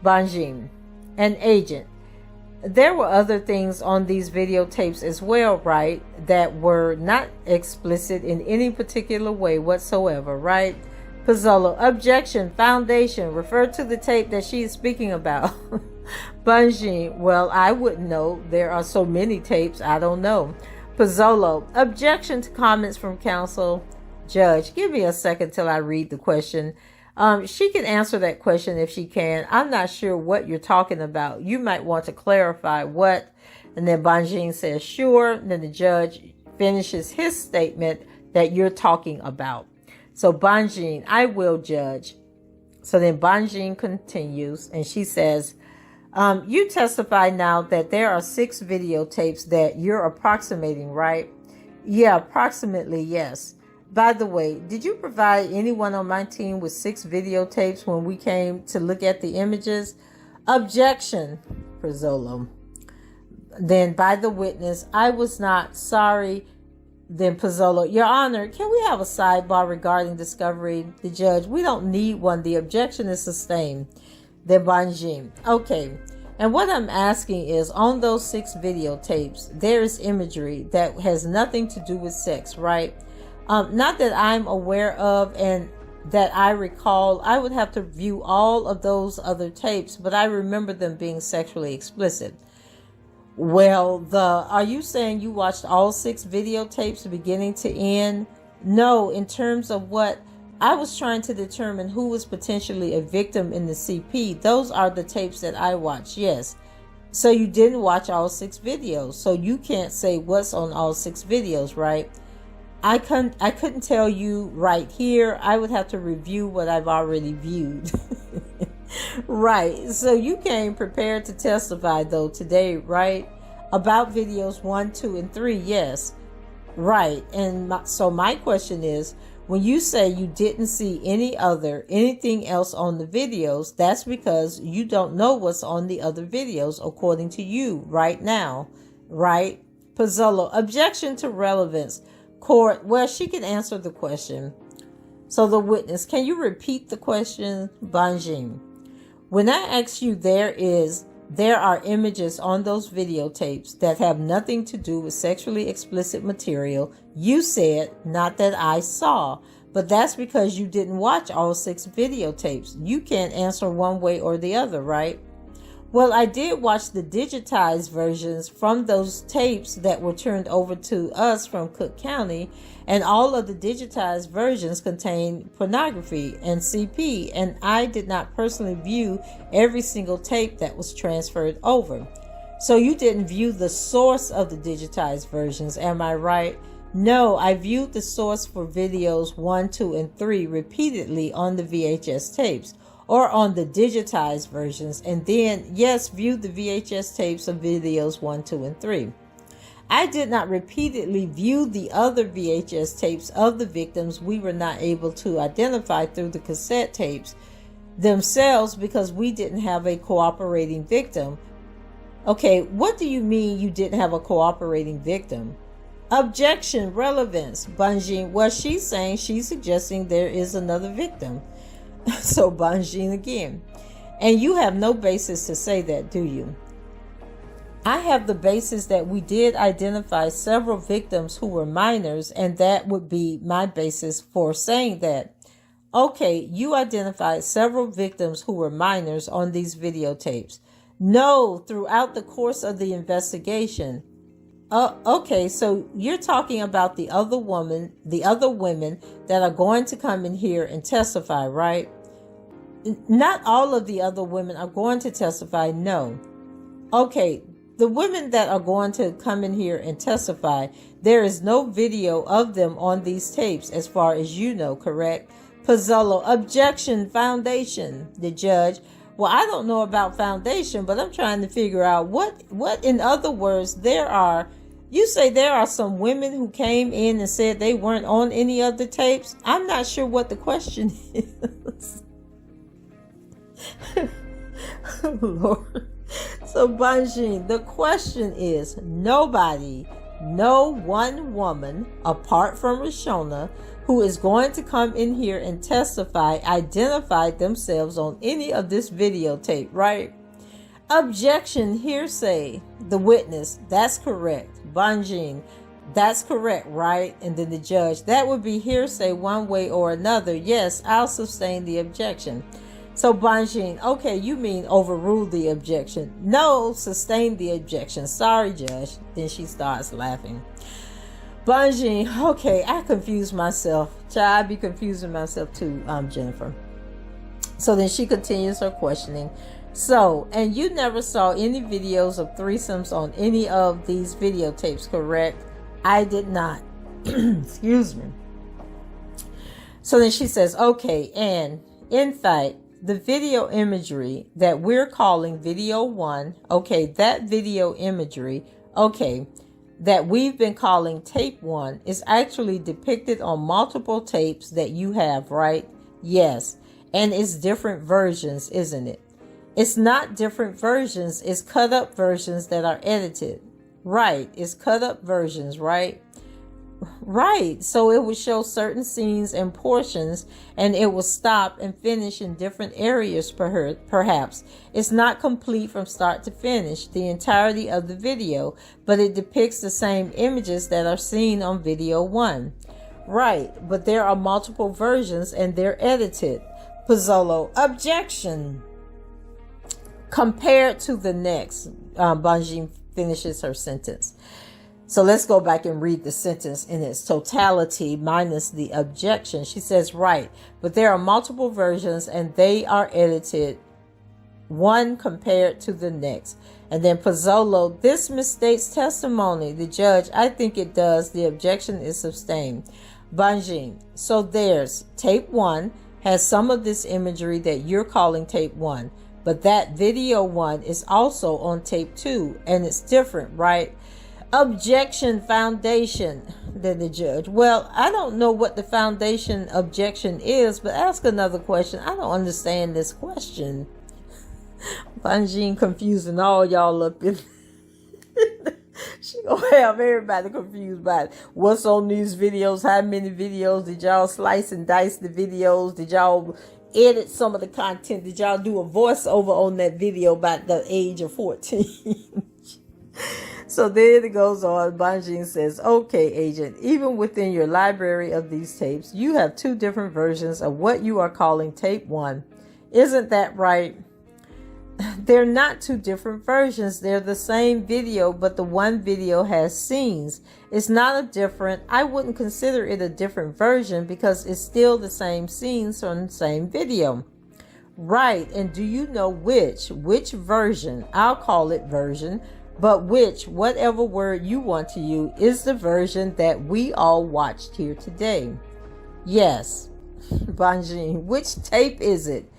Banjim, an agent. There were other things on these videotapes as well, right, that were not explicit in any particular way whatsoever, right? Pizzolo, objection, foundation, refer to the tape that she is speaking about. Bunji, well, I wouldn't know. There are so many tapes, I don't know. Pizzolo, objection to comments from counsel. Judge, give me a second till I read the question. She can answer that question if she can. I'm not sure what you're talking about. You might want to clarify what. And then Banjin says, sure. And then the judge finishes his statement that you're talking about. So Banjin, I will, judge. So then Banjin continues and she says, you testify now that there are 6 videotapes that you're approximating, right? Yeah, approximately, yes. By the way, did you provide anyone on my team with 6 videotapes when we came to look at the images? Objection, Pizzolo. Then by the witness, I was not sorry. Then Pizzolo, Your Honor, can we have a sidebar regarding discovery? The judge, we don't need one. The objection is sustained. Then Banjim, okay. And what I'm asking is, on those 6 videotapes, there is imagery that has nothing to do with sex, right? Not that I'm aware of and that I recall. I would have to view all of those other tapes, but I remember them being sexually explicit. Well, are you saying you watched all 6 videotapes beginning to end? No, in terms of what I was trying to determine who was potentially a victim in the CP. Those are the tapes that I watched, yes. So you didn't watch all 6 videos. So you can't say what's on all 6 videos, right? I couldn't tell you right here. I would have to review what I've already viewed. Right. So you came prepared to testify though today, right? About videos 1, 2, and 3. Yes. Right. And so my question is, when you say you didn't see anything else on the videos, that's because you don't know what's on the other videos according to you right now, right? Pizzolo, objection to relevance. Court, well, she can answer the question. So the witness, can you repeat the question? Banjim, when I ask you there are images on those videotapes that have nothing to do with sexually explicit material, you said, not that I saw, but that's because you didn't watch all 6 videotapes. You can't answer one way or the other, right? Well, I did watch the digitized versions from those tapes that were turned over to us from Cook County, and all of the digitized versions contain pornography and CP, and I did not personally view every single tape that was transferred over. So you didn't view the source of the digitized versions, am I right? No, I viewed the source for videos 1, 2, and 3 repeatedly on the VHS tapes, or on the digitized versions, and then, yes, viewed the VHS tapes of videos 1, 2, and 3. I did not repeatedly view the other VHS tapes of the victims we were not able to identify through the cassette tapes themselves because we didn't have a cooperating victim. Okay, what do you mean you didn't have a cooperating victim? Objection, relevance. Banjin, well, she's suggesting there is another victim. So Banjin again. And you have no basis to say that, do you? I have the basis that we did identify several victims who were minors, and that would be my basis for saying that. Okay, you identified several victims who were minors on these videotapes. No, throughout the course of the investigation. Okay, so you're talking about the other women that are going to come in here and testify, right? Not all of the other women are going to testify, no. Okay, the women that are going to come in here and testify, there is no video of them on these tapes as far as you know, correct? Pozzolo, objection, foundation, the judge. Well, I don't know about foundation, but I'm trying to figure out what in other words, you say there are some women who came in and said they weren't on any of the tapes. I'm not sure what the question is. Lord. So Banjin, the question is, no one woman apart from Rashona who is going to come in here and testify identified themselves on any of this videotape, right? Objection, hearsay. The witness, that's correct. Banjin, that's correct, right? And then the judge, that would be hearsay one way or another. Yes, I'll sustain the objection. So Banjin, okay, you mean overrule the objection. No, sustain the objection. Sorry, Judge. Then she starts laughing. Banjin, okay, I confused myself. Child, I be confusing myself too, Jennifer. So then she continues her questioning. So, and you never saw any videos of threesomes on any of these videotapes, correct? I did not. Excuse me. So then she says, okay, and in fact, the video imagery that we're calling video 1, okay, that video imagery, okay, that we've been calling tape 1 is actually depicted on multiple tapes that you have, right? Yes. And it's different versions, isn't it? It's not different versions, it's cut up versions that are edited. Right, it's cut up versions, right? Right, so it would show certain scenes and portions, and it will stop and finish in different areas perhaps. It's not complete from start to finish, the entirety of the video, but it depicts the same images that are seen on video 1. Right, but there are multiple versions and they're edited. Pozzolo, objection. Compared to the next, Banjin finishes her sentence. So let's go back and read the sentence in its totality minus the objection. She says, right, but there are multiple versions and they are edited, one compared to the next. And then Pozzolo, this misstates testimony. The judge, I think it does. The objection is sustained. Banjin, so there's tape 1 has some of this imagery that you're calling tape 1, but that video 1 is also on tape 2 and it's different, right? Objection, foundation. Then the judge, well, I don't know what the foundation objection is, but ask another question. I don't understand this question. Banjin confusing all y'all up in. She gonna have everybody confused by it. What's on these videos? How many videos? Did y'all slice and dice the videos? Did y'all edit some of the content? Did y'all do a voiceover on that video about the age of 14? So then it goes on. Banjin says, okay, agent, even within your library of these tapes, you have 2 different versions of what you are calling tape 1. Isn't that right? They're not two different versions. They're the same video, but the one video has scenes. It's not a different, I wouldn't consider it a different version because it's still the same scenes from the same video. Right, and do you know which version, I'll call it version, but whatever word you want to use, is the version that we all watched here today? Yes, Banjin, which tape is it?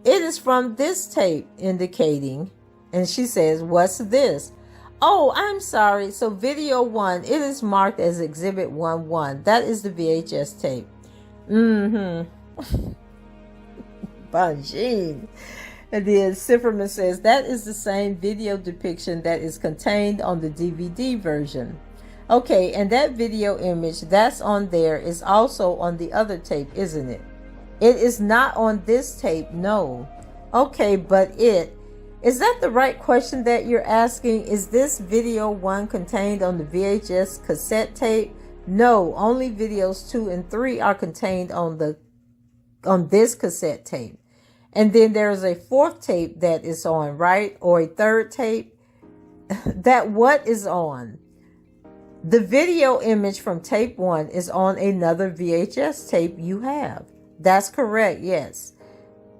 It is from this tape, indicating, and she says, what's this? Oh, I'm sorry. So video 1, it is marked as exhibit 1-1. That is the VHS tape. Banjin. And then Sifferman says, that is the same video depiction that is contained on the DVD version. Okay, and that video image that's on there is also on the other tape, isn't it? It is not on this tape, no. Okay, but is that the right question that you're asking? Is this video 1 contained on the VHS cassette tape? No, only videos 2 and 3 are contained on this cassette tape. And then there's a 4th tape that is on, right? Or a 3rd tape. That what is on? The video image from tape 1 is on another VHS tape you have. That's correct, yes.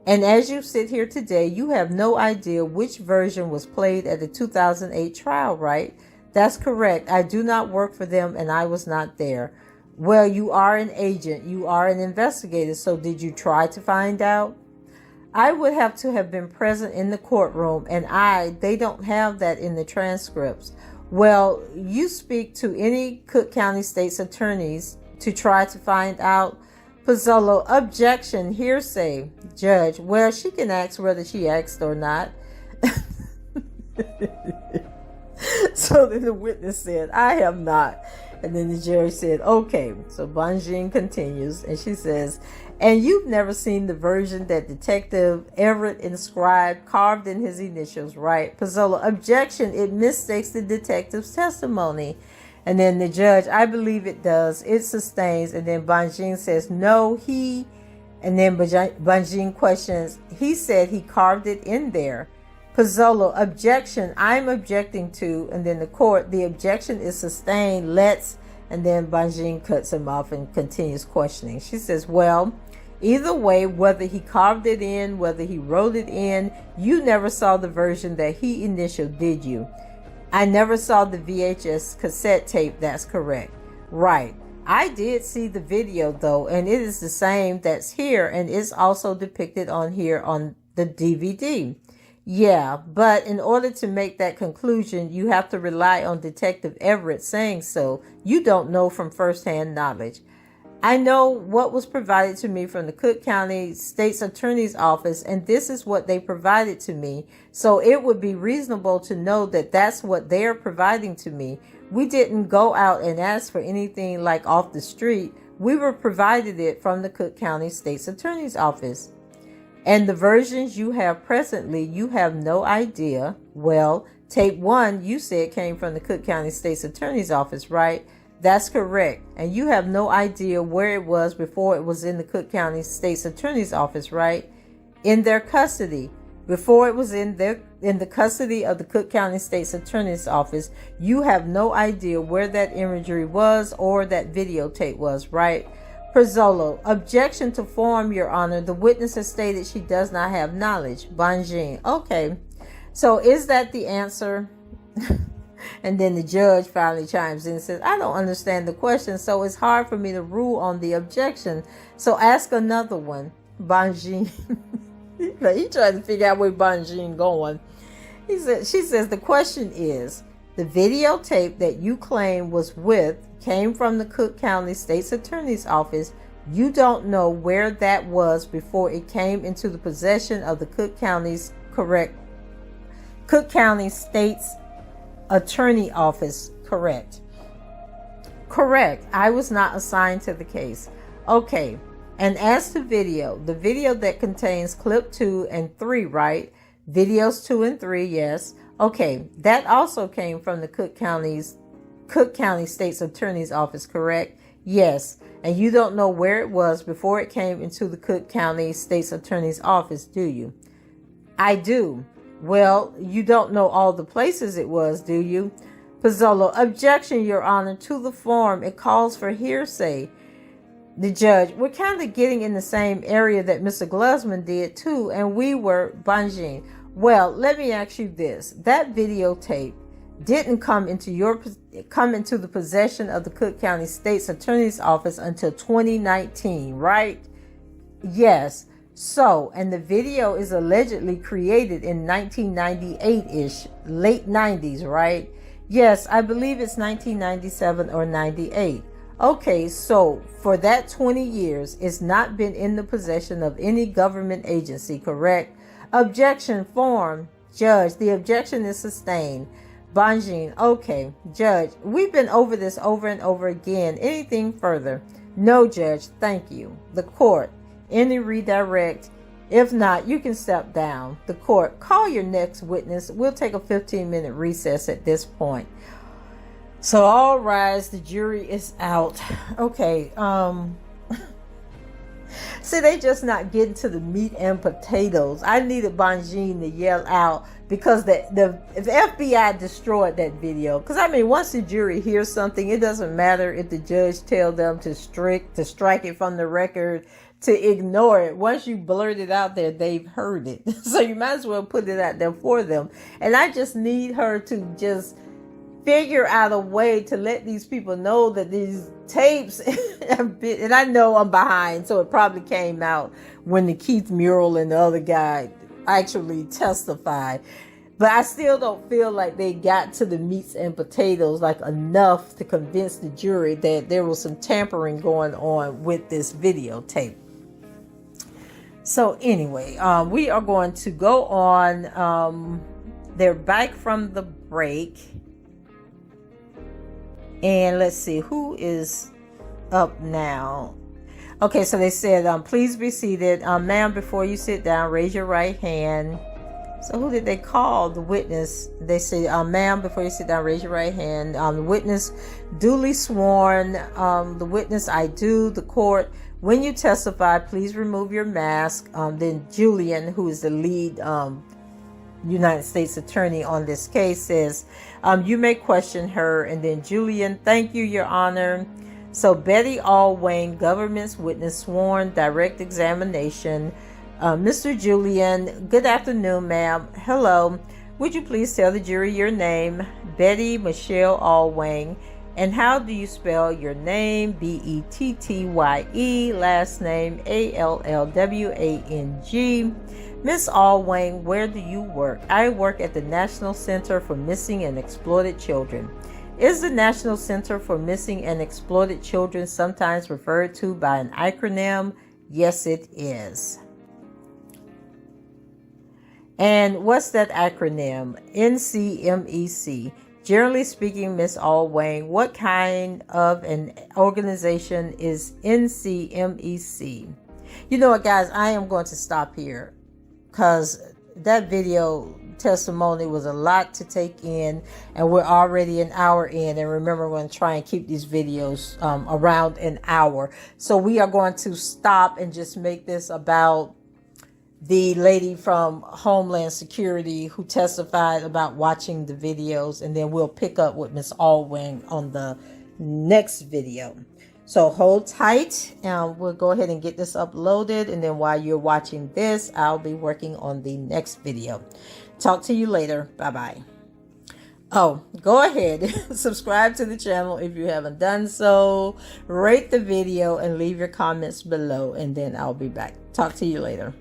And as you sit here today, you have no idea which version was played at the 2008 trial, right? That's correct. I do not work for them and I was not there. Well, you are an agent. You are an investigator. So did you try to find out? I would have to have been present in the courtroom, and they don't have that in the transcripts. Well, you speak to any Cook County State's attorneys to try to find out. Pizzolo, objection, hearsay. Judge, well, she can ask whether she asked or not. So then the witness said, I have not. And then the judge said, okay. So Banjin continues, and she says, and you've never seen the version that Detective Everett inscribed, carved in his initials, right? Pizzolo, objection, it mistakes the detective's testimony. And then the judge, I believe it does. It sustains. And then Banjin says, no, and then Banjin questions, he said he carved it in there. Pizzolo, objection, I'm objecting to. And then the court, the objection is sustained. And then Banjin cuts him off and continues questioning. She says, well, either way, whether he carved it in, whether he wrote it in, you never saw the version that he initialed, did you? I never saw the VHS cassette tape. That's correct. Right. I did see the video though, and it is the same that's here, and it's also depicted on here on the DVD. Yeah, but in order to make that conclusion, you have to rely on Detective Everett saying so. You don't know from firsthand knowledge. I know what was provided to me from the Cook County State's Attorney's Office, and this is what they provided to me. So it would be reasonable to know that that's what they're providing to me. We didn't go out and ask for anything like off the street. We were provided it from the Cook County State's Attorney's Office. And the versions you have presently, you have no idea. Well, tape 1, you said came from the Cook County State's Attorney's Office, right? That's correct. And you have no idea where it was before it was in the Cook County State's Attorney's Office, right? In their custody. Before it was in the custody of the Cook County State's Attorney's Office, you have no idea where that imagery was or that videotape was, right? Pizzolo, objection to form, Your Honor. The witness has stated she does not have knowledge. Banjin, okay. So is that the answer? And then the judge finally chimes in and says, I don't understand the question, so it's hard for me to rule on the objection. So ask another one. Banjin. He tried to figure out where Banjin going. She says, the question is, the videotape that you claim came from the Cook County State's Attorney's Office. You don't know where that was before it came into the possession of the Cook County State's Attorney Office, correct? Correct. I was not assigned to the case. Okay. And as to the video that contains clip 2 and 3, right? Videos 2 and 3, yes. Okay. That also came from the Cook County State's Attorney's Office, correct? Yes. And you don't know where it was before it came into the Cook County State's Attorney's Office, do you? I do. Well, you don't know all the places it was, do you? Pizzolo, objection, Your Honor, to the form. It calls for hearsay. The judge, we're kind of getting in the same area that Mr. Glusman did too, and we were bunging. Well, let me ask you this. That videotape didn't come into the possession of the Cook County State's Attorney's Office until 2019, right? Yes. So, and the video is allegedly created in 1998-ish, late 90s, right? Yes, I believe it's 1997 or 98. Okay, so for that 20 years, it's not been in the possession of any government agency, correct? Objection form. Judge, the objection is sustained. Bunging. Okay, Judge, we've been over this over and over again. Anything further? No, Judge, thank you. The court. Any redirect? If not, you can step down. The court, call your next witness. We'll take a 15-minute recess at this point. So all rise, the jury is out. Okay, see, they just not getting to the meat and potatoes. I needed Bonjean to yell out because the FBI destroyed that video. Because I mean, once the jury hears something, it doesn't matter if the judge tells them to strike it from the record, to ignore it. Once you blurt it out there, they've heard it. So you might as well put it out there for them. And I just need her to just figure out a way to let these people know that these tapes have been, and I know I'm behind, so it probably came out when the Keith Murrell and the other guy actually testified. But I still don't feel like they got to the meats and potatoes like enough to convince the jury that there was some tampering going on with this videotape. So anyway, we are going to go on. They're back from the break. And let's see, who is up now? Okay, so they said, please be seated. Ma'am, before you sit down, raise your right hand. So who did they call? The witness. They say, ma'am, before you sit down, raise your right hand. The witness duly sworn. The witness, I do. The court, when you testify, please remove your mask. Then Julian, who is the lead United States attorney on this case, says, you may question her. And then Julian, thank you, Your Honor. So Betty Allwayne, government's witness, sworn, direct examination. Mr. Julian, good afternoon, ma'am. Hello. Would you please tell the jury your name? Betty Michelle Allwayne. And how do you spell your name? Betty, last name Allwang. Miss Allwayne, where do you work? I work at the National Center for Missing and Exploited Children. Is the National Center for Missing and Exploited Children sometimes referred to by an acronym? Yes, it is. And what's that acronym? NCMEC. Generally speaking, Miss Allwayne, what kind of an organization is NCMEC? You know what, guys? I am going to stop here because that video testimony was a lot to take in, and we're already an hour in. And remember, we're going to try and keep these videos around an hour. So we are going to stop and just make this about the lady from Homeland Security who testified about watching the videos, and then we'll pick up with Miss Allwayne on the next video. So hold tight, and we'll go ahead and get this uploaded, and then while you're watching this, I'll be working on the next video. Talk to you later. Bye-bye. Oh, go ahead, subscribe to the channel if you haven't done so, rate the video, and leave your comments below, and then I'll be back. Talk to you later.